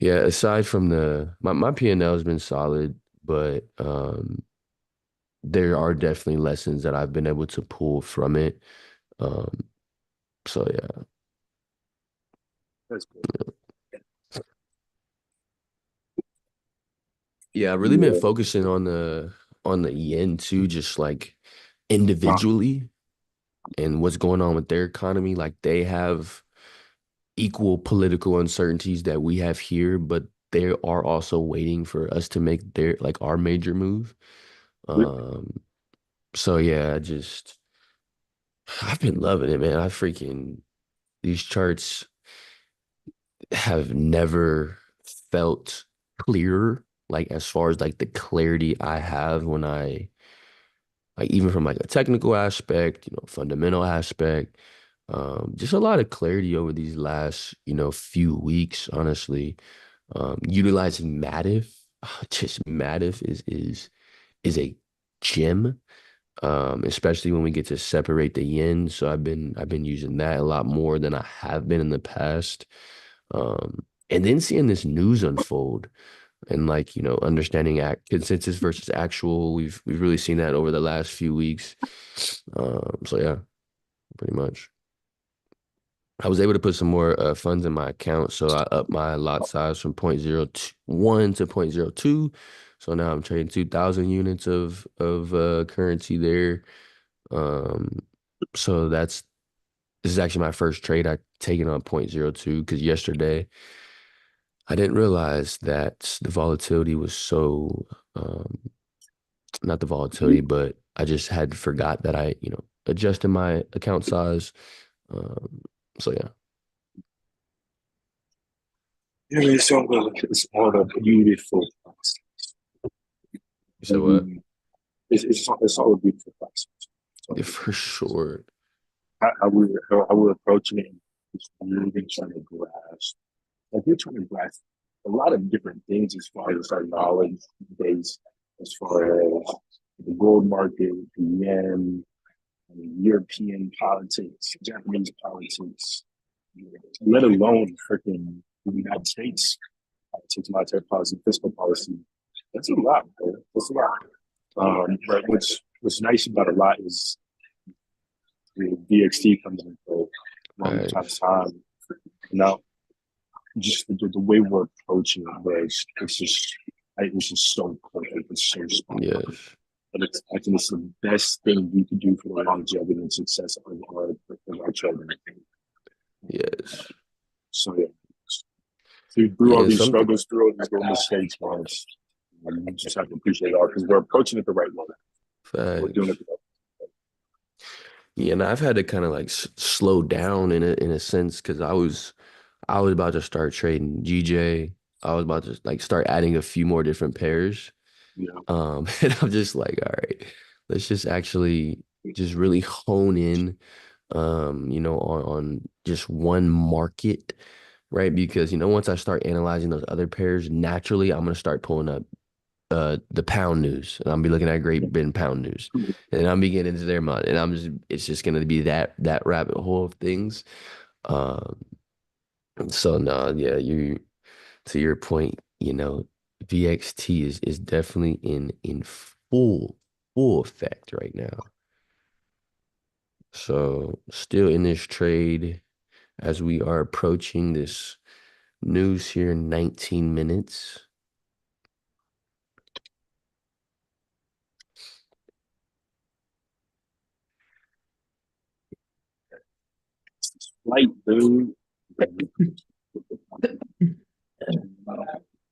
Speaker 1: yeah, aside from my P&L has been solid, but there are definitely lessons that I've been able to pull from it. Um, so yeah.
Speaker 3: That's good.
Speaker 1: Yeah, I've really been
Speaker 3: Yeah.
Speaker 1: focusing on the yen too, just like individually and what's going on with their economy. Like they have equal political uncertainties that we have here, but they are also waiting for us to make their like our major move. Um, so yeah, I've been loving it, man. These charts have never felt clearer, like as far as like the clarity I have when I like even from like a technical aspect, fundamental aspect, just a lot of clarity over these last, few weeks, honestly. Utilizing Matif, just Matif is is a gem, especially when we get to separate the yen. So I've been using that a lot more than I have been in the past. And then seeing this news unfold and like, understanding consensus versus actual, we've really seen that over the last few weeks. So yeah, pretty much. I was able to put some more funds in my account, so I upped my lot size from 0.01 to 0.02. So now I'm trading 2,000 units of currency there. Um, so this is actually my first trade I taken on 0.02 because yesterday I didn't realize that the volatility was so not the volatility, but I just had forgot that I, adjusted my account size. Um, so yeah.
Speaker 3: Yeah, it's all a beautiful process.
Speaker 1: You said what?
Speaker 3: It's all a beautiful process.
Speaker 1: Yeah, for sure.
Speaker 3: How we're approaching it is really trying to grasp. Like we're trying to grasp a lot of different things as far as our knowledge base, as far as the gold market, the yen, European politics, Japanese politics, let alone freaking the United States politics, monetary policy, fiscal policy. That's a lot, bro. That's a lot. But what's nice about a lot is DXT comes in for long time
Speaker 1: Facts.
Speaker 3: time. Now, just the way we're approaching it, bro, it's just so perfect. It's so spot on.
Speaker 1: Yes.
Speaker 3: But I think it's the best thing we can do for the longevity and success of our children.
Speaker 1: Yes.
Speaker 3: So yeah, through
Speaker 1: Yeah,
Speaker 3: all
Speaker 1: and
Speaker 3: these
Speaker 1: something
Speaker 3: struggles, through all these little mistakes, man, you just have to appreciate it all because we're approaching it the right way. We're doing it
Speaker 1: facts.
Speaker 3: the right
Speaker 1: Yeah, and I've had to kind of like slow down in a sense because I was about to start trading GJ. I was about to like start adding a few more different pairs.
Speaker 3: way. Yeah,
Speaker 1: And I'm just like, all right, let's just actually just really hone in, on just one market, right? Because once I start analyzing those other pairs, naturally I'm gonna start pulling up the pound news, and I'll be looking at Great Britain pound news, and I'm beginning into their month, and it's just gonna be that rabbit hole of things. Um, so no, yeah, to your point, VXT is definitely in full effect right now. So still in this trade as we are approaching this news here in 19 minutes.
Speaker 3: light dude.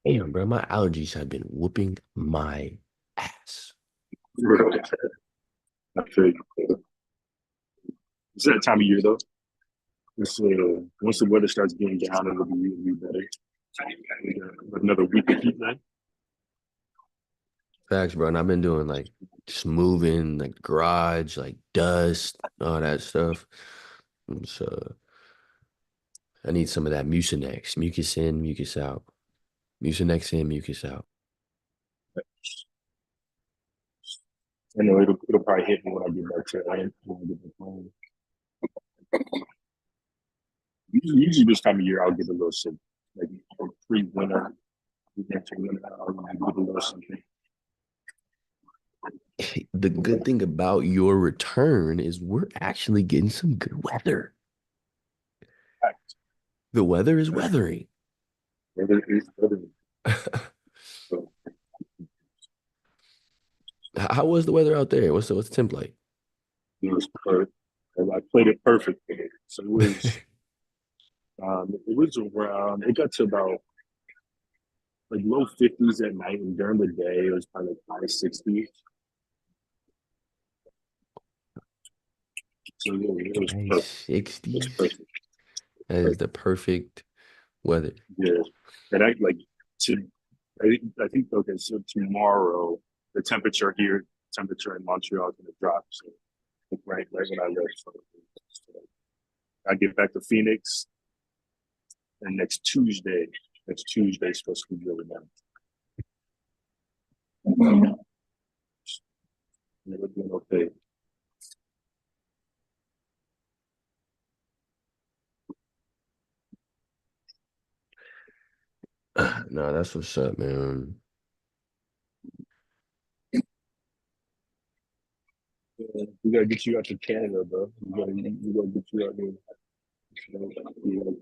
Speaker 1: Damn, bro, my allergies have been whooping my ass.
Speaker 3: I feel you. It's that time of year though. Once the weather starts getting down, it'll be better. Another week of heat, man.
Speaker 1: Facts, bro. And I've been doing like just moving, like garage, like dust, all that stuff. And so I need some of that Mucinex. Mucus in, mucus out. Mucinex in, mucus out.
Speaker 3: I know it'll probably hit me when I get back to when I get back home. Usually this time of year I'll get a little sick, like pre-winter, winter, I'll get a little something.
Speaker 1: The good thing about your return is we're actually getting some good weather. The weather is weathering.
Speaker 3: Weather is weather. So
Speaker 1: How was the weather out there? What's the temp like?
Speaker 3: it was perfect. I played it perfect. So it was around. It got to about like low 50s at night, and during the day it was probably like high 60s. So yeah, it was
Speaker 1: High
Speaker 3: perfect. It was
Speaker 1: 60s.
Speaker 3: perfect.
Speaker 1: That is the perfect weather.
Speaker 3: Yeah, and I like to. I think okay. So tomorrow, the temperature in Montreal is going to drop. So right when I left, so I get back to Phoenix, and Next Tuesday is supposed to be really nice. and we're doing okay.
Speaker 1: No, that's what's up, man.
Speaker 3: Yeah, we gotta get you out to Canada, bro. We gotta get you out there.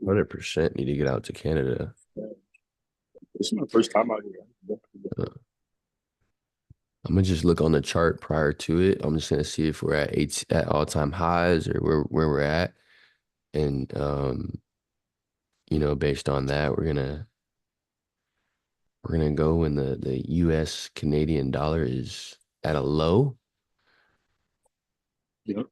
Speaker 1: 100% need to get out to Canada.
Speaker 3: This is my first time out here.
Speaker 1: Uh, I'm gonna just look on the chart prior to it. I'm just gonna see if we're at all-time highs or where we're at. And based on that, we're gonna go when the US Canadian dollar is at a low.
Speaker 3: Yep.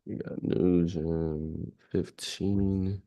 Speaker 1: We got news in 15.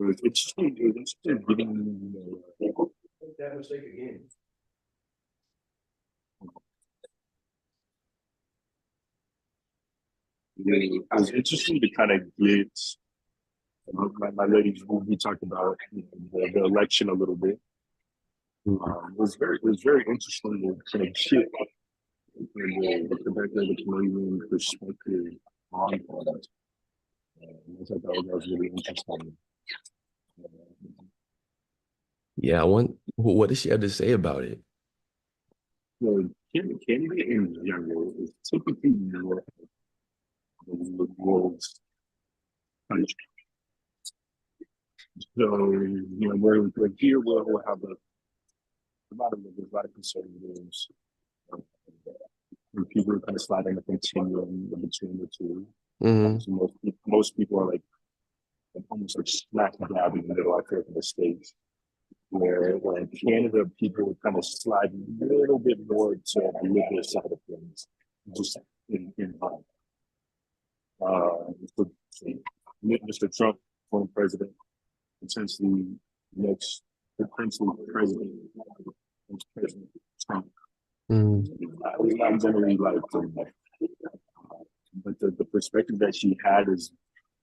Speaker 3: It's interesting, dude. It's interesting getting,
Speaker 1: That mistake again.
Speaker 3: it's interesting to kind of get my ladies. We talked about the election a little bit. It was very interesting to kind of get the Quebec and the Canadian perspective on that. I thought that was really interesting.
Speaker 1: Yeah, what does she have to say about it?
Speaker 3: So Canada in general is typically more of the world's country. So, we're here, we'll have there's a lot of conservatives, and people are kind of sliding a continuum between the two.
Speaker 1: Mm-hmm.
Speaker 3: So most people are like almost like smack dab in the middle, I feel, in the States, where in Canada, people kind of slide a little bit more to the liberal side of things, just in mind. So Mr. Trump, former president, potentially next potentially president, President Trump. I'm generally like, but the perspective that she had is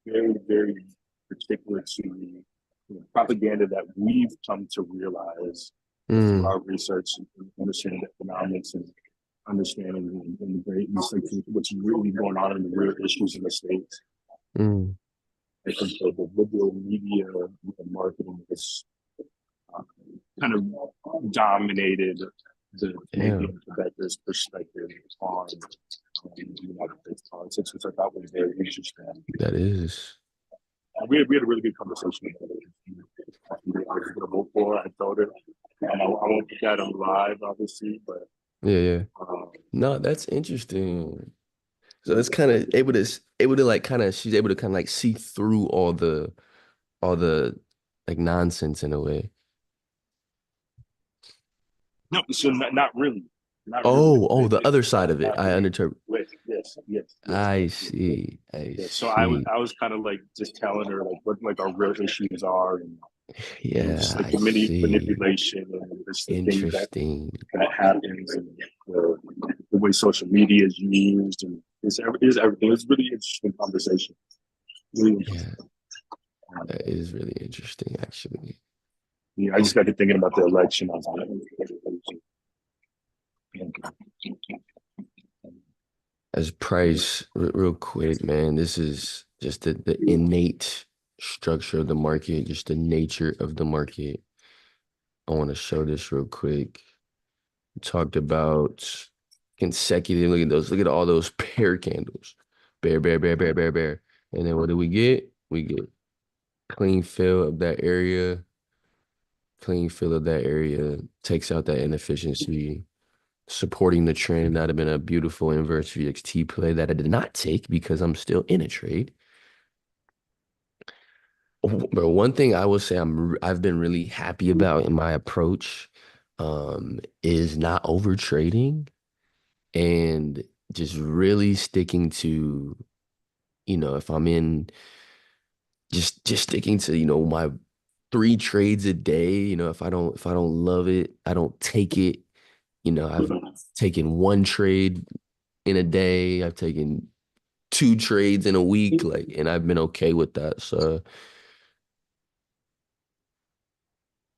Speaker 3: very, very particular to propaganda that we've come to realize through our research and understanding economics and understanding and the great what's really going on in the real issues in the States. I think the liberal media marketing has kind of dominated the Canadian Quebecers' perspective on the United States politics, which I thought was very interesting.
Speaker 1: That is.
Speaker 3: We had a really good conversation about it. I was going to vote for her. I told her, and I won't put that on live, obviously, but
Speaker 1: yeah. No, that's interesting. So it's kind of able to like kind of she's able to kind of like see through all the like nonsense in a way.
Speaker 3: no, so not really. not really
Speaker 1: Oh,
Speaker 3: with
Speaker 1: the
Speaker 3: it,
Speaker 1: other side of it. I
Speaker 3: happening
Speaker 1: understand.
Speaker 3: with yes.
Speaker 1: I
Speaker 3: Yes.
Speaker 1: see. I
Speaker 3: Yeah, so
Speaker 1: see.
Speaker 3: I was kind of like just telling her like what like our real issues are, and
Speaker 1: Yeah,
Speaker 3: just like
Speaker 1: I
Speaker 3: the many
Speaker 1: see.
Speaker 3: manipulation and just the things
Speaker 1: Interesting.
Speaker 3: that happens, and the way social media is used, and it's everything. It's really interesting conversation. Really
Speaker 1: Yeah,
Speaker 3: interesting.
Speaker 1: that is really interesting, actually.
Speaker 3: Yeah, I just got to thinking about the election. I was like,
Speaker 1: As Price, real quick, man, this is just the innate structure of the market, just the nature of the market. I want to show this real quick. We talked about consecutive. Look at those. Look at all those bear candles. Bear, bear, bear, bear, bear, bear. And then what do we get? We get clean fill of that area. Clean fill of that area takes out that inefficiency, supporting the trend. That'd have been a beautiful inverse VXT play that I did not take because I'm still in a trade. But one thing I will say I've been really happy about in my approach is not over trading and just really sticking to, if I'm in just sticking to, my 3 trades a day. If I don't love it, I don't take it. I've taken 1 trade in a day. I've taken 2 trades in a week, and I've been okay with that. So,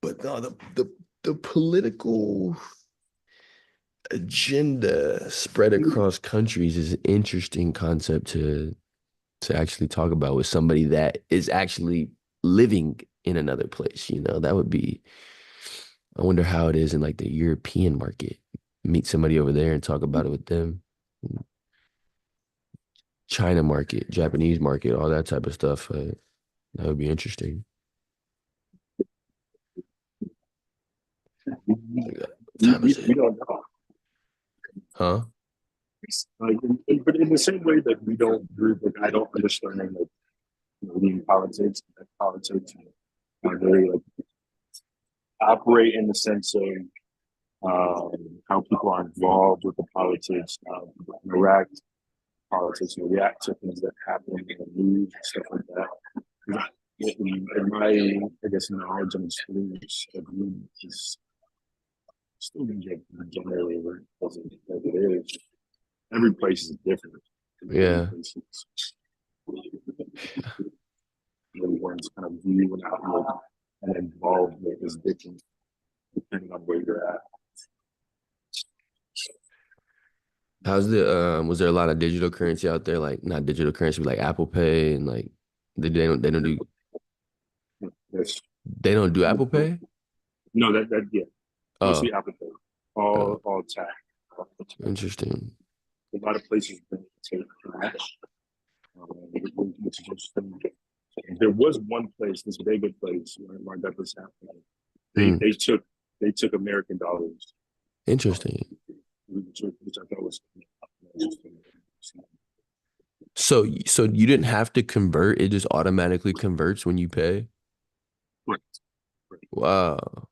Speaker 1: but no, the political agenda spread across countries is an interesting concept to actually talk about with somebody that is actually living in another place. That would be, I wonder how it is in like the European market. Meet somebody over there and talk about it with them. China market, Japanese market, all that type of stuff. That would be interesting. What time is
Speaker 3: we
Speaker 1: it?
Speaker 3: don't know.
Speaker 1: Huh?
Speaker 3: Like, but in the same way that we don't, like, I don't understand like Canadian politics, and politics, and really like operate in the sense of how people are involved with the politics, interact politics, and react to things that happen in the news and stuff like that. In my, I guess, knowledge and experience, is still generally as it is. Every place is different. Every
Speaker 1: Yeah.
Speaker 3: place is everyone's kind of view and outlook and involvement is different depending on where you're at.
Speaker 1: Was there a lot of digital currency out there? Like not digital currency, but like Apple Pay and like
Speaker 3: Yes.
Speaker 1: they don't do Apple Pay?
Speaker 3: No, that yeah.
Speaker 1: Oh,
Speaker 3: Mostly Apple Pay.
Speaker 1: oh,
Speaker 3: All tap.
Speaker 1: interesting.
Speaker 3: A lot of places don't take cash. Which is interesting. There was one place, this Vega place, where I got this happening.
Speaker 1: Hmm.
Speaker 3: They took American dollars,
Speaker 1: Interesting.
Speaker 3: which I thought was interesting.
Speaker 1: So you didn't have to convert, it just automatically converts when you pay?
Speaker 3: Right.
Speaker 1: Wow.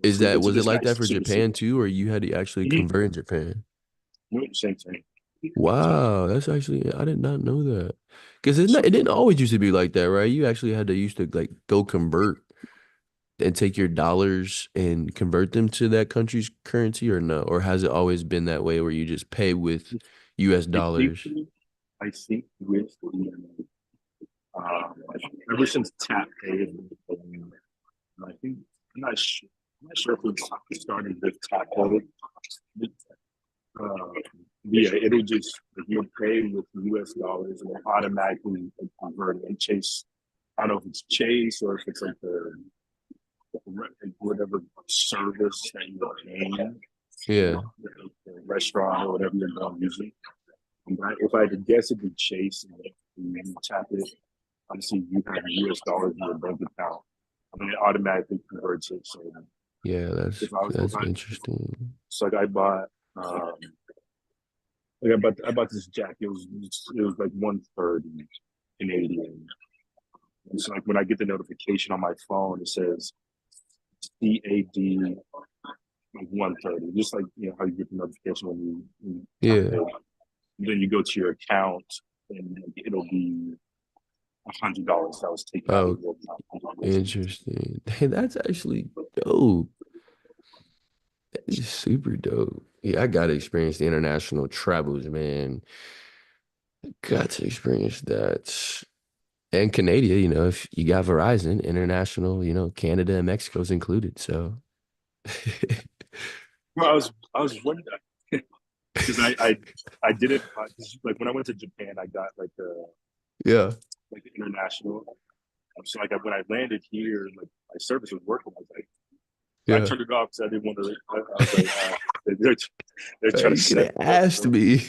Speaker 3: It's
Speaker 1: Was it
Speaker 3: just
Speaker 1: like that
Speaker 3: nice
Speaker 1: for
Speaker 3: to see.
Speaker 1: Japan too, or you had to actually convert in Japan?
Speaker 3: Same thing.
Speaker 1: Wow, that's actually, I did not know that. Because it didn't always used to be like that, right? You actually had to used to like go convert and take your dollars and convert them to that country's currency or no? Or has it always been that way where you just pay with US
Speaker 3: I think
Speaker 1: dollars?
Speaker 3: I think with uh, ever since Tap Pay, I think I'm not sure if it started with Tap Pay. Uh, yeah, it'll just if you pay with US dollars and automatically convert it. And Chase, I don't know if it's Chase or if it's like whatever service that you're paying,
Speaker 1: Yeah.
Speaker 3: the restaurant or whatever you're going using. If I had to guess, it'd be Chase, and if you tap it, obviously you have US dollars in your bank account. I mean, it automatically converts it. So
Speaker 1: Yeah,
Speaker 3: if I was,
Speaker 1: that's interesting.
Speaker 3: so like I bought, I bought this jacket. It was like 130 Canadian. And so like when I get the notification on my phone, it says CAD like 130, just like how you get the notification when you
Speaker 1: Yeah.
Speaker 3: then you go to your account and it'll be $100 that was taken out of
Speaker 1: Oh,
Speaker 3: your account.
Speaker 1: interesting. Hey, that's actually dope. That is super dope. Yeah, I gotta experience the international travels, man. Got to experience that. And Canada, if you got Verizon, international, Canada and Mexico's included. So
Speaker 3: Well, I was wondering because I didn't like when I went to Japan, I got
Speaker 1: yeah,
Speaker 3: the international. So like when I landed here, like my service was working. I
Speaker 1: yeah.
Speaker 3: turned it off because I didn't want to. I was like, they're they're trying to
Speaker 1: You could
Speaker 3: set
Speaker 1: have
Speaker 3: me up.
Speaker 1: asked me.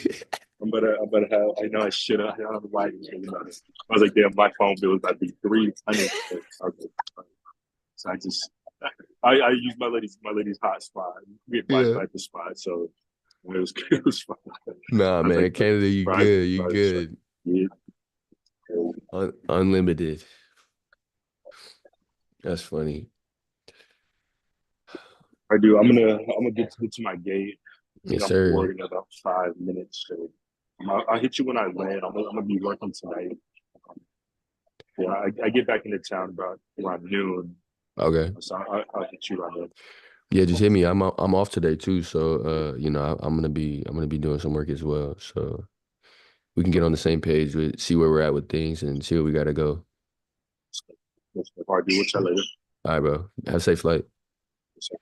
Speaker 3: I'm gonna have. I know I should have. I don't know why I didn't think about it. I was like, damn, my phone bill was about to be 300. Okay. So I used my lady's hotspot. We had
Speaker 1: Yeah.
Speaker 3: Wi-Fi at the spot, so it was fine.
Speaker 1: Nah,
Speaker 3: I was
Speaker 1: man,
Speaker 3: like,
Speaker 1: Canada, you
Speaker 3: right,
Speaker 1: good. You
Speaker 3: right, so,
Speaker 1: good.
Speaker 3: yeah.
Speaker 1: Unlimited. That's funny.
Speaker 3: I do. I'm gonna get to my gate. I think
Speaker 1: Yes,
Speaker 3: I'm
Speaker 1: sir.
Speaker 3: boarding in about 5 minutes. So I'll hit you when I land. I'm gonna be working tonight. Yeah, I get back into town about around noon,
Speaker 1: Okay.
Speaker 3: so I'll hit you around then.
Speaker 1: Yeah, just hit me. I'm off today too, so I'm gonna be doing some work as well. So we can get on the same page with see where we're at with things and see where we gotta go.
Speaker 3: If I do, we'll later.
Speaker 1: All right, bro. Have a safe flight.
Speaker 3: So,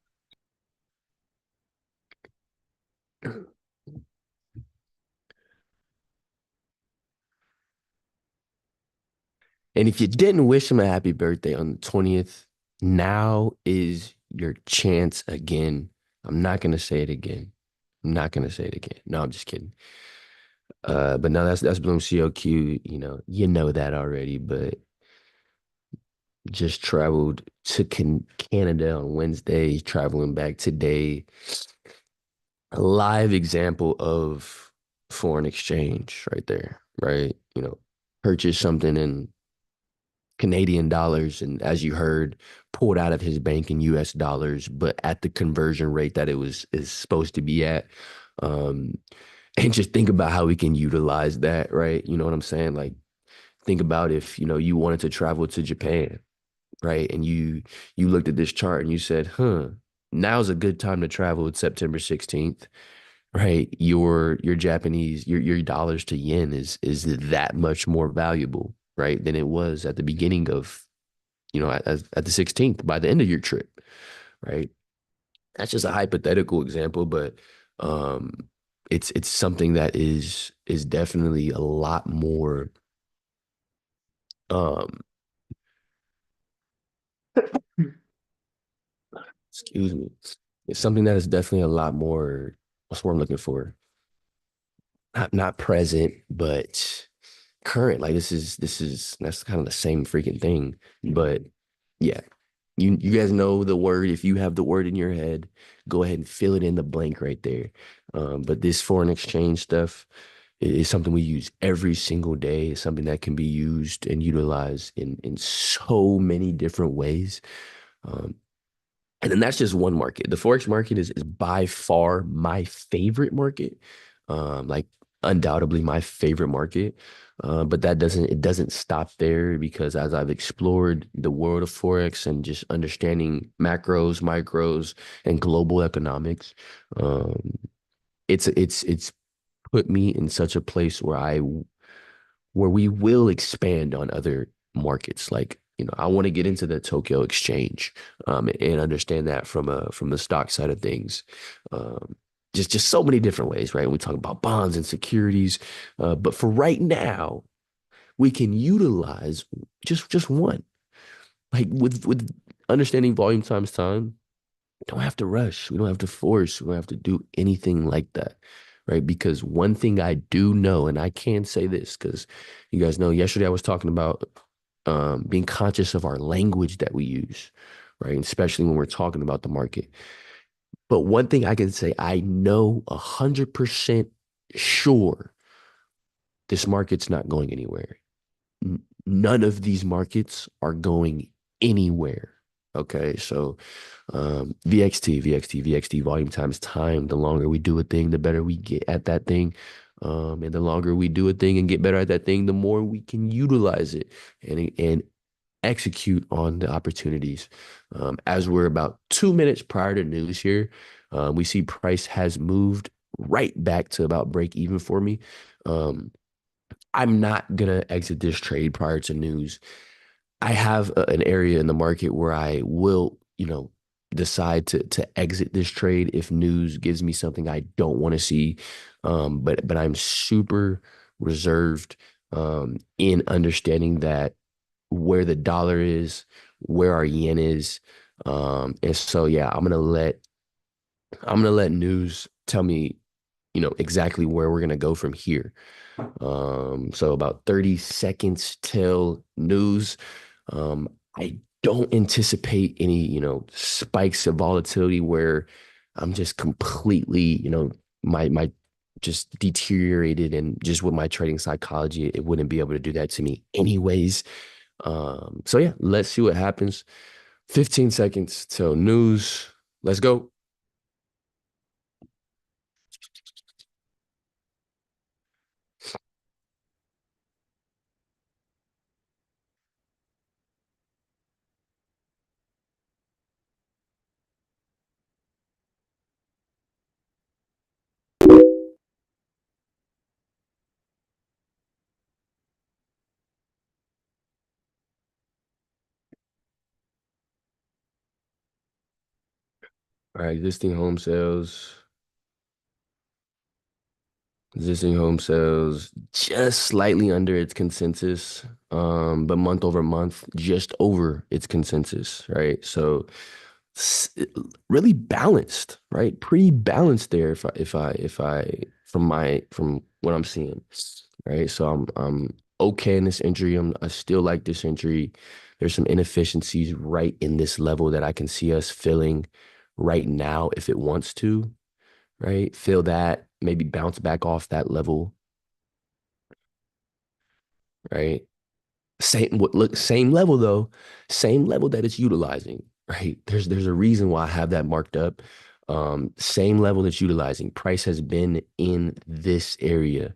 Speaker 1: And if you didn't wish him a happy birthday on the 20th, now is your chance again. I'm not gonna say it again. I'm not gonna say it again. No, I'm just kidding. But no, that's Bloom COQ. You know that already. But just traveled to Canada on Wednesday, traveling back today. A live example of foreign exchange right there, right? Purchase something in Canadian dollars, and as you heard, pulled out of his bank in US dollars, but at the conversion rate that it is supposed to be at. Um, and just think about how we can utilize that, right? You know what I'm saying? Like, think about if, you wanted to travel to Japan, right? And you looked at this chart and you said, now's a good time to travel. It's September 16th, right? Your Japanese, your dollars to yen is that much more valuable, right, than it was at the beginning of, at the 16th by the end of your trip, right? That's just a hypothetical example, but um it's something that is definitely a lot more um excuse me. It's something that is definitely a lot more, what's what I'm looking for? Not present, but current. Like this is that's kind of the same freaking thing. But yeah, you guys know the word. If you have the word in your head, go ahead and fill it in the blank right there. But this foreign exchange stuff is something we use every single day. It's something that can be used and utilized in so many different ways. Um, and then that's just one market. The Forex market is by far my favorite market. Like undoubtedly my favorite market. But it doesn't stop there because as I've explored the world of Forex and just understanding macros, micros, and global economics, um, it's put me in such a place where we will expand on other markets. Like, I want to get into the Tokyo Exchange, and understand that from the stock side of things. Um, just so many different ways, right? We talk about bonds and securities, but for right now, we can utilize just one. Like with understanding volume times time, don't have to rush. We don't have to force. We don't have to do anything like that. Right. Because one thing I do know, and I can say this because you guys know yesterday I was talking about being conscious of our language that we use, right? And especially when we're talking about the market. But one thing I can say, I know 100% sure this market's not going anywhere. None of these markets are going anywhere. Okay, so VXT volume times time. The longer we do a thing, the better we get at that thing. And the longer we do a thing and get better at that thing, the more we can utilize it and execute on the opportunities. As we're about 2 minutes prior to news here, we see price has moved right back to about break even for me. Um, I'm not gonna exit this trade prior to news. I have an area in the market where I will, decide to exit this trade if news gives me something I don't want to see. But I'm super reserved in understanding that where the dollar is, where our yen is. And so yeah, I'm gonna let news tell me, exactly where we're gonna go from here. So about 30 seconds till news. I don't anticipate any, spikes of volatility where I'm just completely, my just deteriorated and just with my trading psychology, it wouldn't be able to do that to me anyways. So yeah, let's see what happens. 15 seconds till news. Let's go. All right, existing home sales just slightly under its consensus, but month over month, just over its consensus, right? So s- really balanced, right? Pretty balanced there if I from what I'm seeing, right? So I'm okay in this entry. I still like this entry. There's some inefficiencies right in this level that I can see us filling right now if it wants to, right? Feel that, maybe bounce back off that level, right? Same level though, same level that it's utilizing, right? There's a reason why I have that marked up. Same level it's utilizing. Price has been in this area,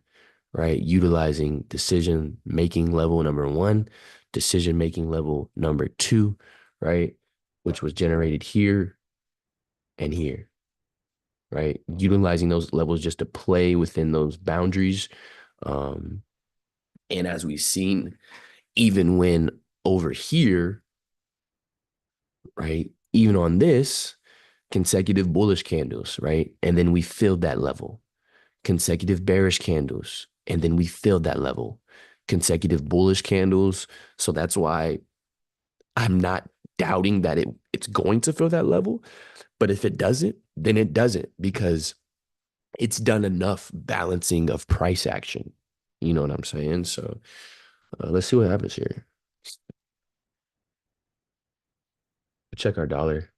Speaker 1: right? Utilizing decision making level number one, decision making level number two, right? Which was generated here and here, right? Utilizing those levels just to play within those boundaries. Um, and as we've seen, even when over here, right? Even on this, consecutive bullish candles, right? And then we filled that level. Consecutive bearish candles, and then we filled that level. Consecutive bullish candles. So that's why I'm not doubting that it's going to fill that level. But if it doesn't, then it doesn't because it's done enough balancing of price action. You know what I'm saying? So let's see what happens here. Check our dollar.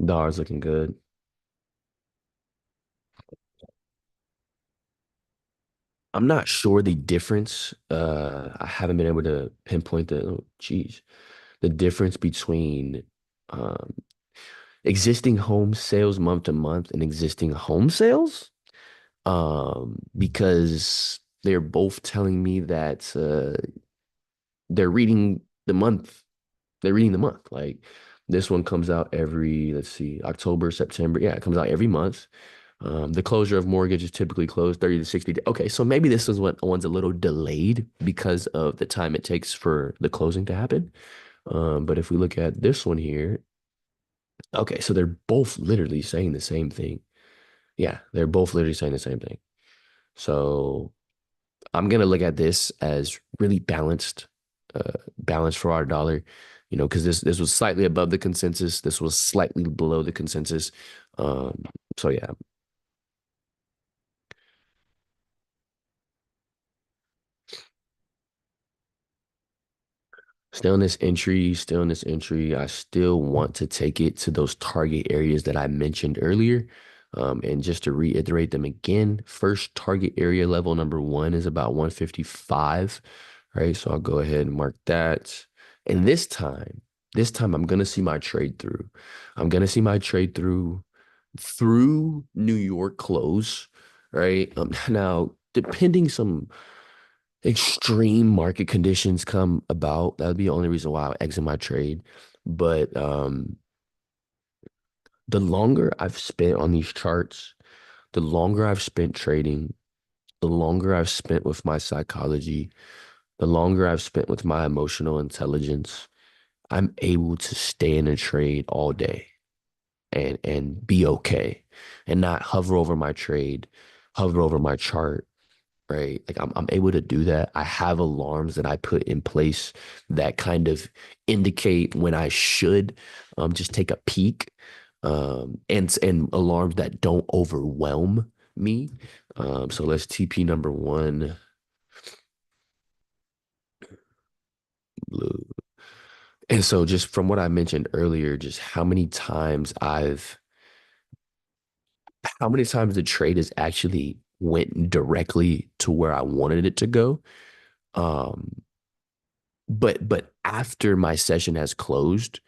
Speaker 1: Dollar's looking good. I'm not sure the difference. I haven't been able to pinpoint the difference between um, existing home sales month to month and existing home sales. Because they're both telling me that they're reading the month. They're reading the month. Like this one comes out every, let's see, October, September. Yeah, it comes out every month. The closure of mortgage is typically closed 30 to 60 days. Okay, so maybe this is what one's a little delayed because of the time it takes for the closing to happen. But if we look at this one here, okay, so they're both literally saying the same thing. Yeah, they're both literally saying the same thing. So I'm gonna look at this as really balanced for our dollar, because this was slightly above the consensus. This was slightly below the consensus. Um, so yeah, still in this entry. I still want to take it to those target areas that I mentioned earlier. And just to reiterate them again, first target area level number one is about 155, right? So I'll go ahead and mark that. And this time I'm gonna see my trade through. I'm gonna see my trade through New York close, right? Now, depending some extreme market conditions come about, that would be the only reason why I'll exit my trade. But the longer I've spent on these charts, the longer I've spent trading, the longer I've spent with my psychology, the longer I've spent with my emotional intelligence, I'm able to stay in a trade all day and be okay and not hover over my trade, hover over my chart, right? Like I'm able to do that. I have alarms that I put in place that kind of indicate when I should just take a peek, and alarms that don't overwhelm me. So let's TP number one, blue. And so just from what I mentioned earlier, just how many times the trade has actually went directly to where I wanted it to go. Um, but after my session has closed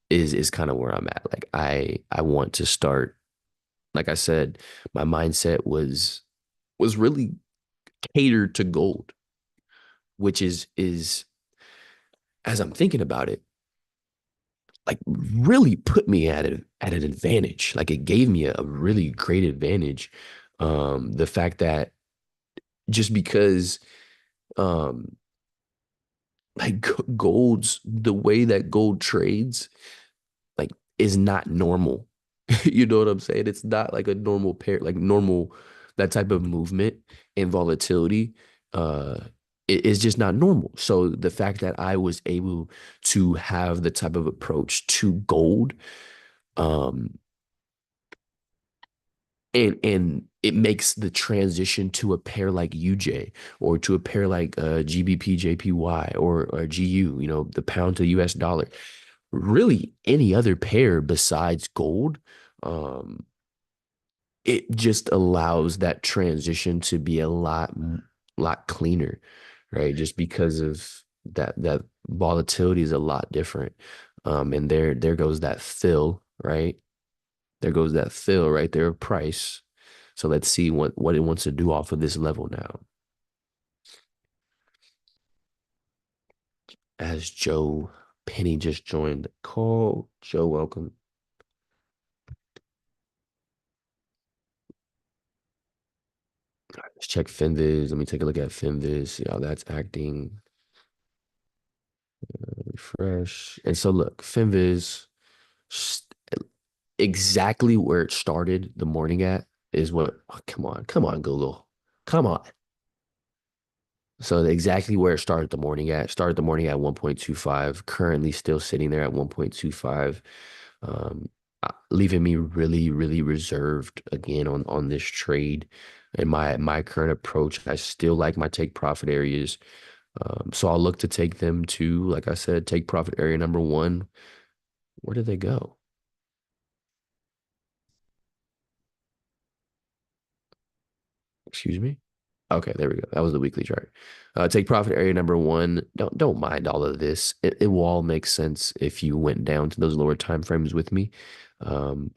Speaker 1: is kind of where I'm at. Like I want to start, like I said, my mindset was really catered to gold, which is as I'm thinking about it, like really put me at an advantage. Like it gave me a really great advantage. The fact that just because um like gold's the way that gold trades like is not normal. You know what I'm saying? It's not like a normal pair, like normal that type of movement and volatility. Uh, it is just not normal. So the fact that I was able to have the type of approach to gold, um, and it makes the transition to a pair like UJ or to a pair like GBP JPY or GU, you know, the pound to US dollar, really any other pair besides gold, um, it just allows that transition to be a lot cleaner, right? Just because of that volatility is a lot different. And there goes that fill, right? There goes that fill right there of price. So let's see what it wants to do off of this level now. As Joe Penny just joined the call. Joe, welcome. Let's check Finviz. Let me take a look at Finviz, see how that's acting. Refresh. And so look, Finviz, exactly where it started the morning at is what, oh, come on, Google. Come on. So exactly where it started the morning at 1.25, currently still sitting there at 1.25, leaving me really, really reserved again on this trade. And my current approach, I still like my take profit areas. So I'll look to take them to, like I said, take profit area number one. Where did they go? Excuse me. Okay, there we go. That was the weekly chart. Take profit area number one. Don't mind all of this. It will all make sense if you went down to those lower time frames with me. Um,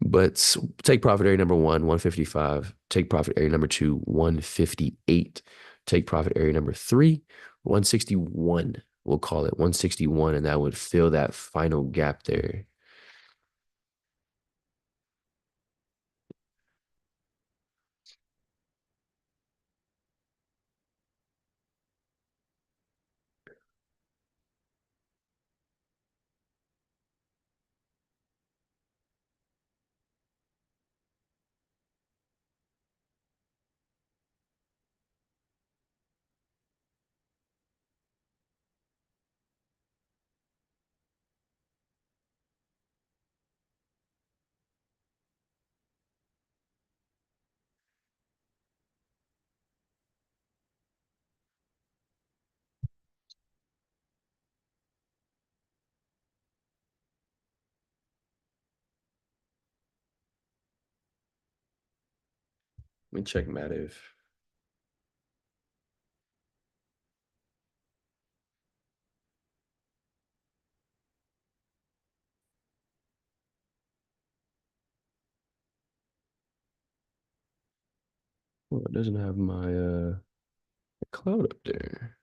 Speaker 1: but take profit area number one, 155. Take profit area number two, 158. Take profit area number three, 161. We'll call it 161, and that would fill that final gap there. Let me check Mativ. Well, it doesn't have my cloud up there.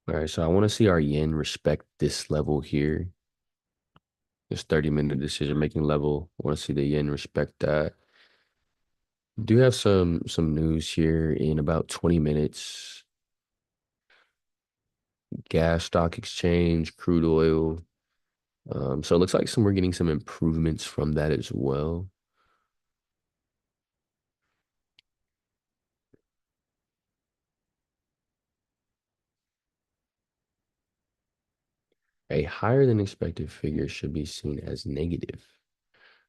Speaker 1: All right, so I want to see our yen respect this level here. This 30-minute decision-making level. I want to see the yen respect that. Do have some news here in about 20 minutes. Gas stock exchange, crude oil. So it looks like we're getting some improvements from that as well. A higher than expected figure should be seen as negative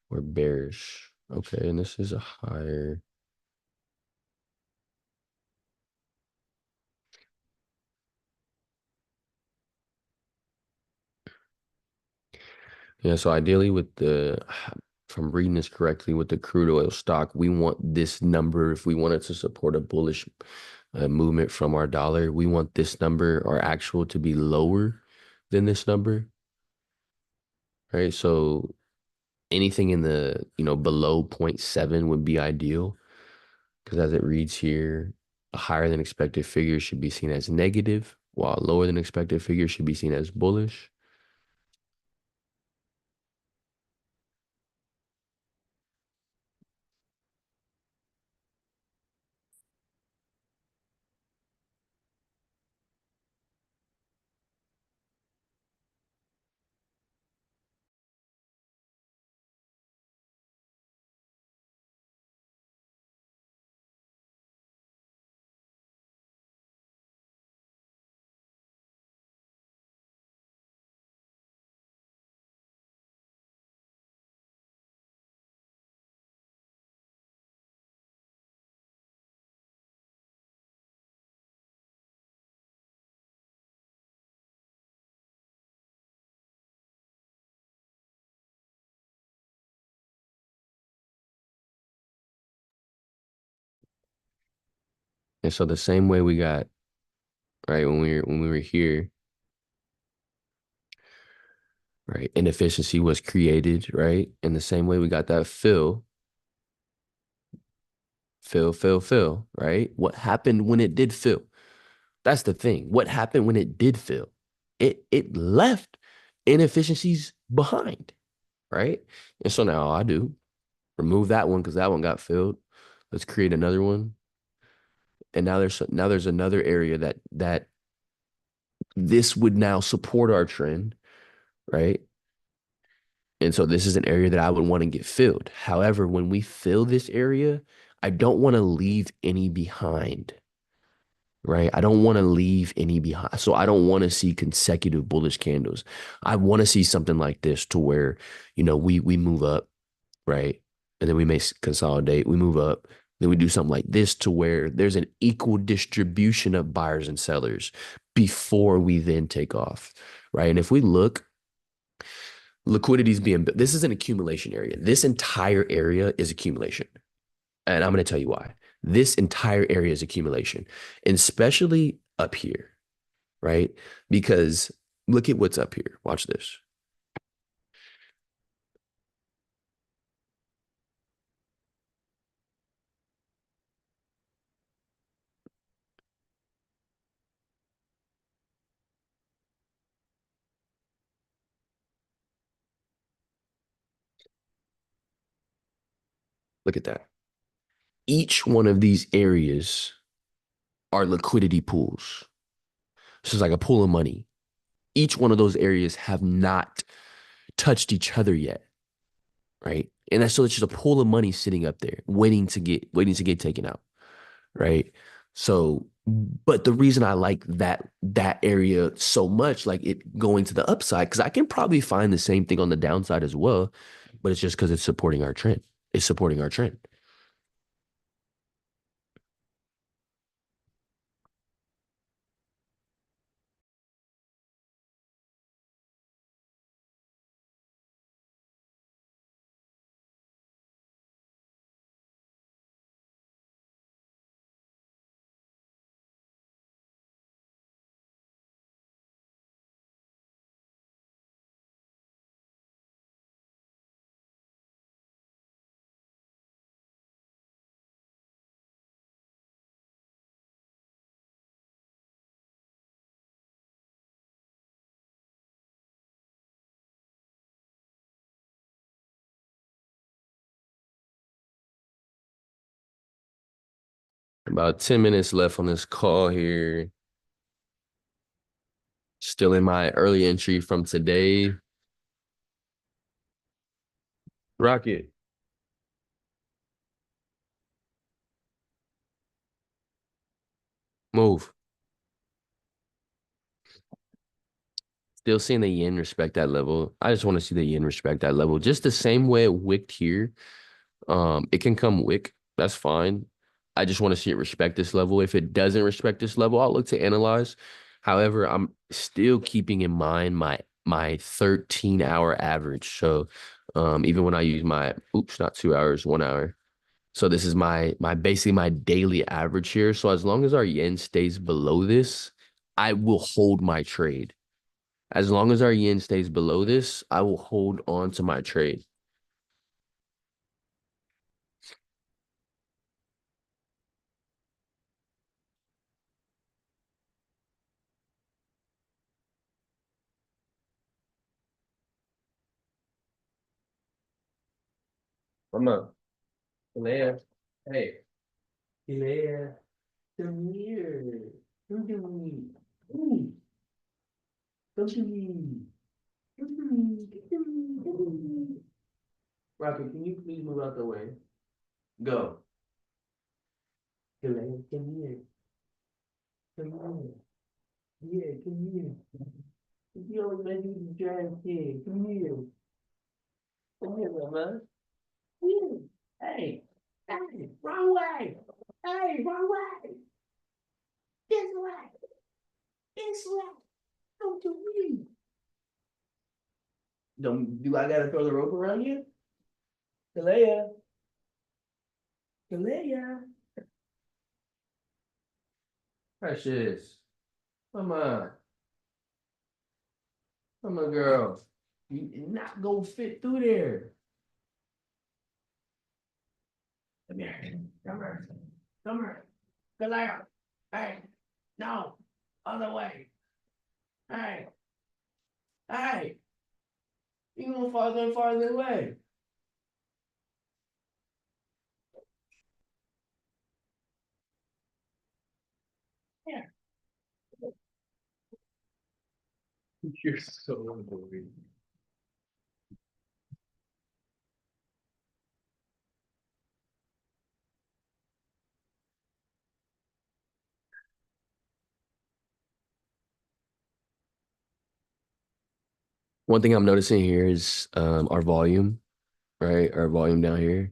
Speaker 1: or bearish. Okay, and this is a higher. Yeah, so ideally with if I'm reading this correctly, with the crude oil stock, we want this number, if we wanted to support a bullish movement from our dollar, we want this number, our actual, to be lower than this number, right? So anything in the, below zero point 0.7 would be ideal, because as it reads here, a higher than expected figure should be seen as negative, while a lower than expected figure should be seen as bullish. And so the same way we got, right, when we were here, right, inefficiency was created, right? In the same way we got that fill, right? What happened when it did fill? That's the thing. What happened when it did fill? It left inefficiencies behind, right? And so now all I do, remove that one because that one got filled. Let's create another one. And now there's another area that this would now support our trend, right? And so this is an area that I would want to get filled. However, when we fill this area, I don't want to leave any behind, right? I don't want to leave any behind. So I don't want to see consecutive bullish candles. I want to see something like this to where, we move up, right? And then we may consolidate, we move up, then we do something like this to where there's an equal distribution of buyers and sellers before we then take off, right? And if we look, liquidity is being built. This is an accumulation area. This entire area is accumulation. And I'm going to tell you why. This entire area is accumulation, and especially up here, right? Because look at what's up here. Watch this. Look at that. Each one of these areas are liquidity pools. So it's like a pool of money. Each one of those areas have not touched each other yet, right? And that's so it's just a pool of money sitting up there waiting to get taken out, right? So, but the reason I like that area so much, like it going to the upside, because I can probably find the same thing on the downside as well, but it's just because it's supporting our trend. It's supporting our trend. About 10 minutes left on this call here. Still in my early entry from today. Rocket, move. Still seeing the yen respect that level. I just want to see the yen respect that level. Just the same way it wicked here. It can come wick. That's fine. I just want to see it respect this level. If it doesn't respect this level, I'll look to analyze. However, I'm still keeping in mind my 13-hour average. So even when I use my not 2 hours, 1 hour. So this is my basically my daily average here. So as long as our yen stays below this, I will hold my trade. As long as our yen stays below this, I will hold on to my trade. Mama, Leia, hey, Leia, come here. Come to me. Come to me. Come to me. Come to me. Come to me. Rocket, can you please move out the way? Go. Leia, come here. Come here. Yeah, come here. You always make me the giant kid. Come here. Come here, mama. Come Hey, hey, wrong way. Hey, wrong way. This way. This way. Come to me. Don't do I gotta throw the rope around you? Kalea. Kalea. Precious. Mama. Mama girl. You not gonna fit through there. Come here. Come here. Come here. Kalea. Hey. No. Other way. Hey. Hey. You going farther and farther away. Yeah. You're so annoying. One thing I'm noticing here is our volume, right? Our volume down here.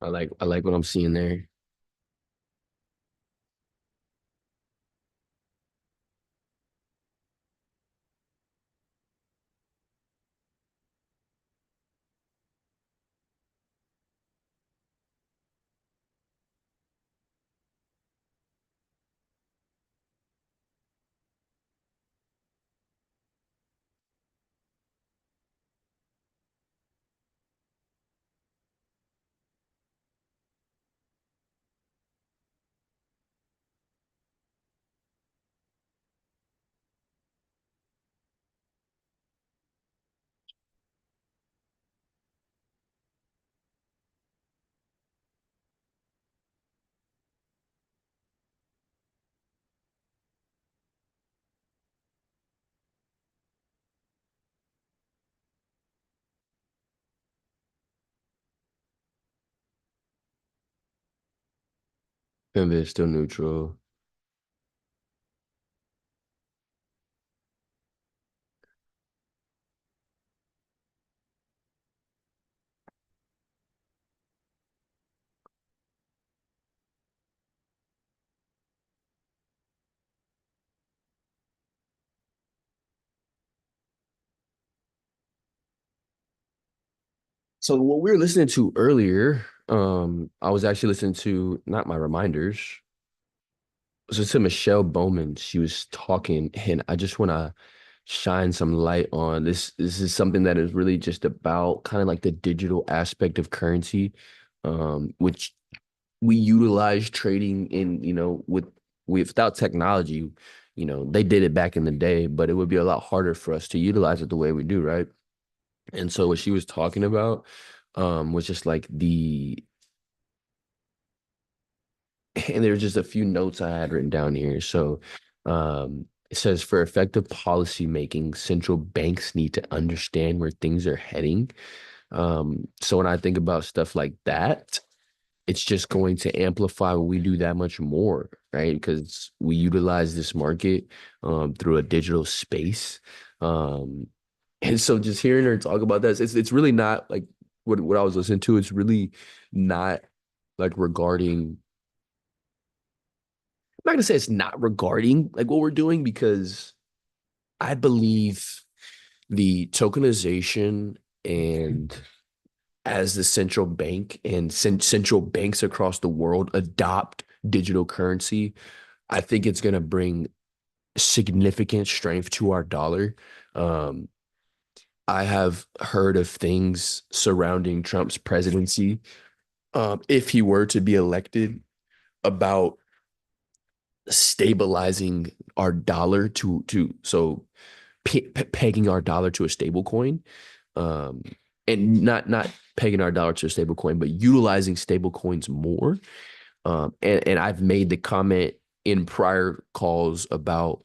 Speaker 1: I like what I'm seeing there. Pivot is still neutral. So what we were listening to earlier, I was actually listening to not my reminders. So to Michelle Bowman, she was talking, and I just want to shine some light on this. This is something that is really just about kind of like the digital aspect of currency, which we utilize trading in, without technology, they did it back in the day, but it would be a lot harder for us to utilize it the way we do, right? And so what she was talking about, was just like and there's just a few notes I had written down here. So it says for effective policy making, central banks need to understand where things are heading. So when I think about stuff like that, it's just going to amplify when we do that much more, right? Because we utilize this market through a digital space. Um, and so just hearing her talk about that, it's really not like what I was listening to. It's really not like regarding, I'm not gonna say it's not regarding like what we're doing, because I believe the tokenization, and as the central bank and central banks across the world adopt digital currency, I think it's going to bring significant strength to our dollar. Um, I have heard of things surrounding Trump's presidency, if he were to be elected, about stabilizing our dollar to so pegging our dollar to a stable coin, um, and not pegging our dollar to a stable coin, but utilizing stable coins more. And I've made the comment in prior calls about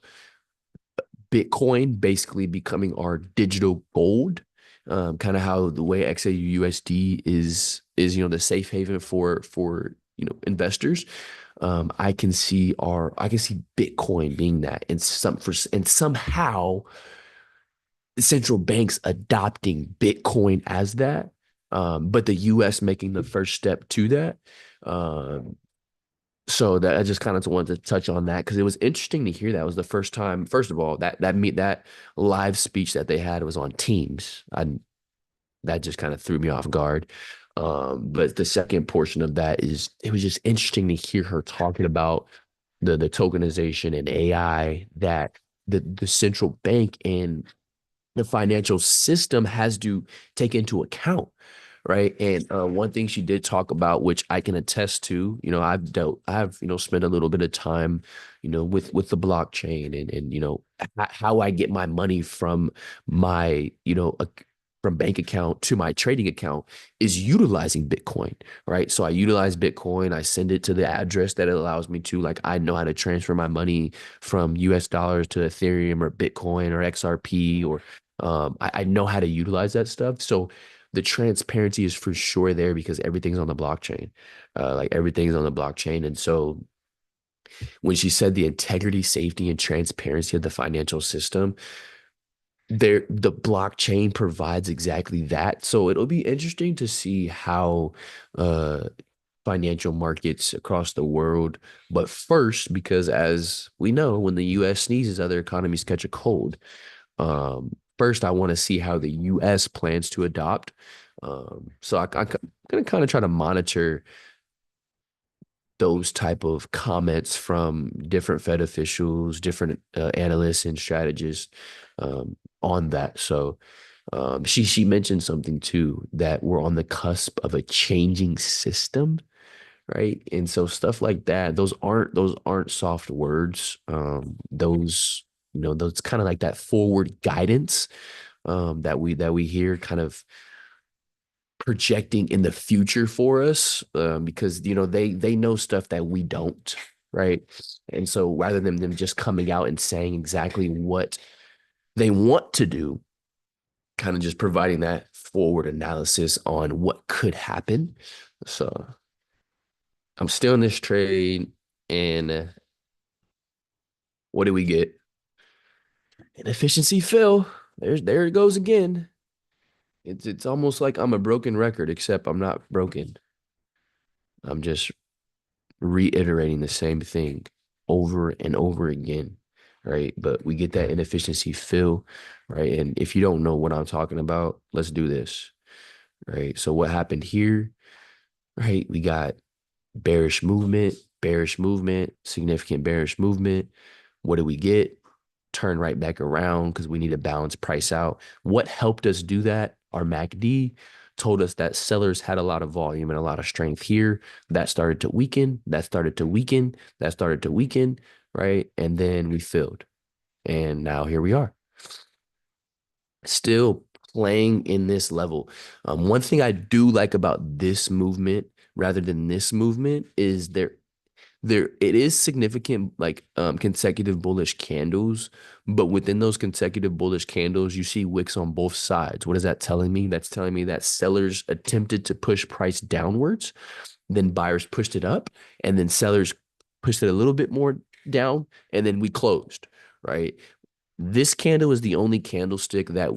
Speaker 1: Bitcoin basically becoming our digital gold, kind of how the way XAUUSD is the safe haven for investors. I can see Bitcoin being that, and somehow central banks adopting Bitcoin as that, but the U.S. making the first step to that. Um, so that I just kind of wanted to touch on that because it was interesting to hear that. It was the first time. First of all, that live speech that they had was on Teams. That just kind of threw me off guard. But the second portion of that is it was just interesting to hear her talking about the tokenization and AI that the central bank and the financial system has to take into account, right? And one thing she did talk about, which I can attest to, I've spent a little bit of time, with the blockchain, and how I get my money from my, from bank account to my trading account is utilizing Bitcoin, right? So I utilize Bitcoin, I send it to the address that it allows me to, like, I know how to transfer my money from US dollars to Ethereum or Bitcoin or XRP, or I know how to utilize that stuff. So the transparency is for sure there because everything's on the blockchain. Like everything's on the blockchain. And so when she said the integrity, safety, and transparency of the financial system, the blockchain provides exactly that. So it'll be interesting to see how financial markets across the world. But first, because as we know, when the US sneezes, other economies catch a cold. First, I want to see how the U.S. plans to adopt. So I'm going to kind of try to monitor those type of comments from different Fed officials, different analysts and strategists, on that. So she mentioned something too, that we're on the cusp of a changing system, right? And so stuff like that, those aren't soft words. Those kind of like that forward guidance, that we hear kind of projecting in the future for us, because they know stuff that we don't, right? And so rather than them just coming out and saying exactly what they want to do, kind of just providing that forward analysis on what could happen. So I'm still in this trade. And what do we get? An efficiency fill. There it goes again. It's almost like I'm a broken record, except I'm not broken. I'm just reiterating the same thing over and over again, right? But we get that inefficiency fill, right? And if you don't know what I'm talking about, let's do this, right? So what happened here, right? We got bearish movement, significant bearish movement. What do we get? Turn right back around because we need to balance price out. What helped us do that? Our MACD told us that sellers had a lot of volume and a lot of strength here. That started to weaken. That started to weaken. That started to weaken, right? And then we filled. And now here we are. Still playing in this level. One thing I do like about this movement rather than this movement is there it is significant like consecutive bullish candles, but within those consecutive bullish candles you see wicks on both sides. What is that telling me? That's telling me that sellers attempted to push price downwards, then buyers pushed it up, and then sellers pushed it a little bit more down, and then we closed, right? This candle is the only candlestick that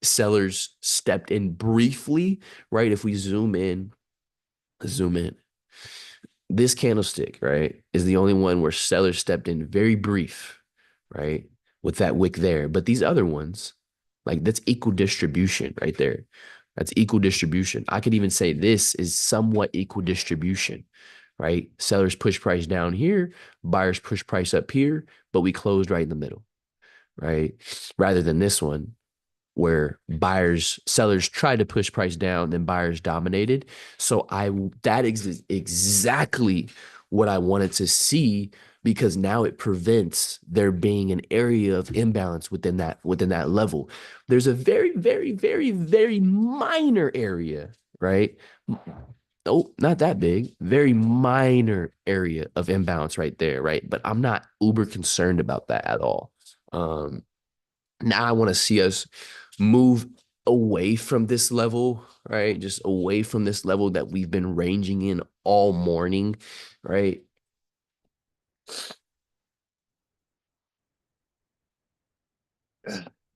Speaker 1: sellers stepped in briefly, right? If we zoom in, this candlestick, right, is the only one where sellers stepped in very brief, right, with that wick there. But these other ones, like that's equal distribution right there. That's equal distribution. I could even say this is somewhat equal distribution, right? Sellers push price down here, buyers push price up here, but we closed right in the middle, right? Rather than this one where sellers tried to push price down, then buyers dominated. So that is exactly what I wanted to see, because now it prevents there being an area of imbalance within that level. There's a very, very, very, very minor area, right? Oh, not that big, very minor area of imbalance right there, right? But I'm not uber concerned about that at all. Now I want to see us move away from this level, right? Just away from this level that we've been ranging in all morning, right?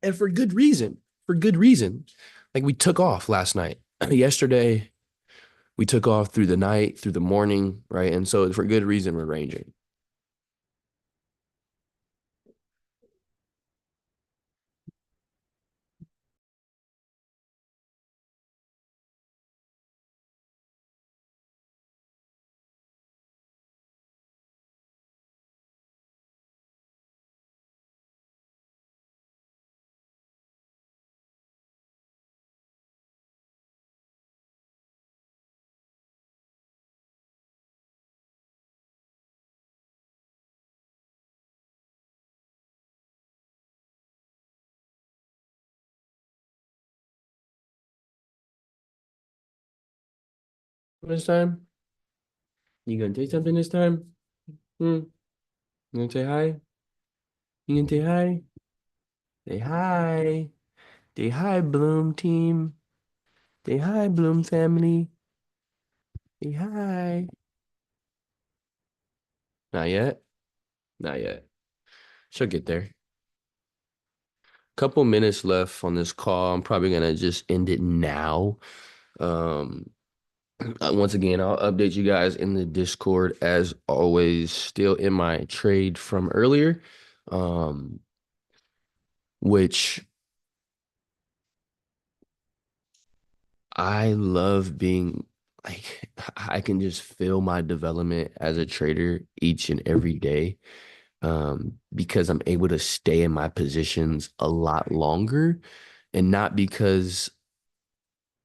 Speaker 1: And for good reason, Like we took off last night. Yesterday, we took off through the night, through the morning, right? And so for good reason, we're ranging. This time? You gonna take something this time? You gonna say hi? You gonna say hi? Say hi. Say hi, Bloom team. Say hi, Bloom family. Say hi. Not yet. Not yet. She'll get there. Couple minutes left on this call. I'm probably gonna just end it now. Um, once again, I'll update you guys in the Discord as always. Still in my trade from earlier, which I love being like I can just feel my development as a trader each and every day, because I'm able to stay in my positions a lot longer, and not because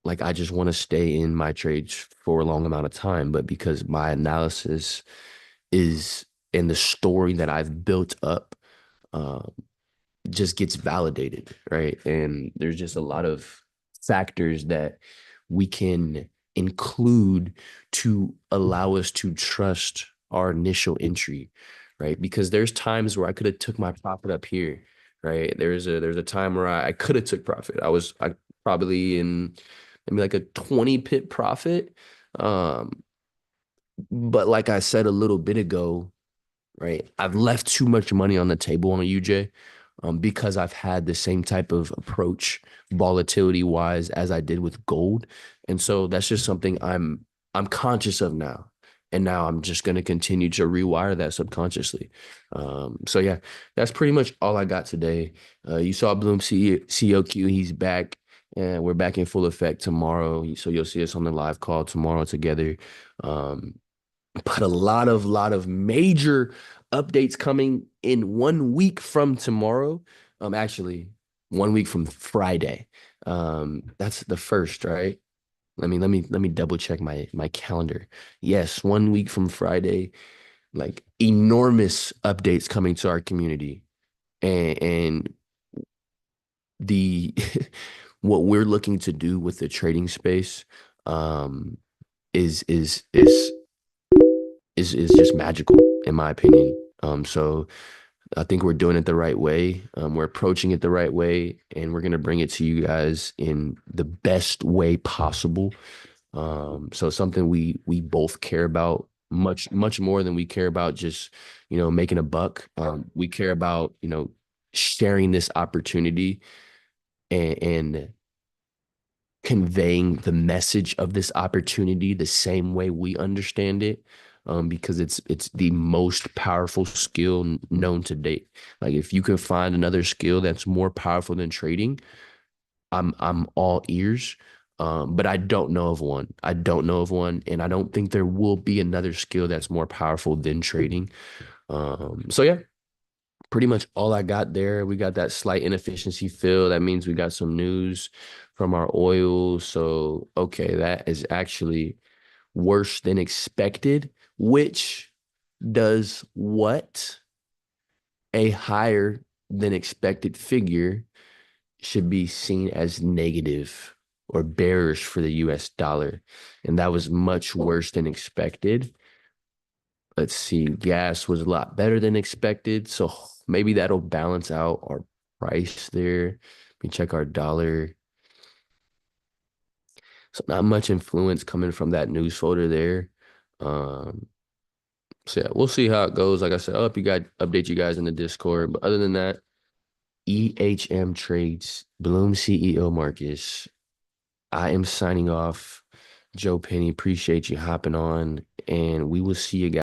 Speaker 1: like I just want to stay in my trades for a long amount of time, but because my analysis is and the story that I've built up um, just gets validated, right? And there's just a lot of factors that we can include to allow us to trust our initial entry, right? Because there's times where I could have took my profit up here, right? There's a time where I could have took profit. I probably in maybe like a 20 pip profit. But like I said a little bit ago, right? I've left too much money on the table on a UJ because I've had the same type of approach volatility wise as I did with gold. And so that's just something I'm conscious of now. And now I'm just going to continue to rewire that subconsciously. So yeah, that's pretty much all I got today. You saw Bloom COQ, he's back. And we're back in full effect tomorrow. So you'll see us on the live call tomorrow together. Um, but a lot of major updates coming in 1 week from tomorrow. Actually, 1 week from Friday. That's the first, right? Let me double check my calendar. Yes, 1 week from Friday, like enormous updates coming to our community. And the what we're looking to do with the trading space um is just magical in my opinion. So I think we're doing it the right way. We're approaching it the right way, and we're gonna bring it to you guys in the best way possible. So something we both care about much more than we care about just, making a buck. We care about, sharing this opportunity and conveying the message of this opportunity the same way we understand it, because it's the most powerful skill known to date. Like if you can find another skill that's more powerful than trading, I'm all ears. But I don't know of one. I don't know of one, and I don't think there will be another skill that's more powerful than trading. So yeah, pretty much all I got there. We got that slight inefficiency fill. That means we got some news from our oil. So, okay, that is actually worse than expected, which does what? A higher than expected figure should be seen as negative or bearish for the US dollar. And that was much worse than expected. Let's see, gas was a lot better than expected. So maybe that'll balance out our price there. Let me check our dollar. So not much influence coming from that news folder there. Um, so yeah, we'll see how it goes. Like I said, update you guys in the Discord. But other than that, EHM Trades, Bloom CEO Marcus. I am signing off. Joe Penny, appreciate you hopping on, and we will see you guys.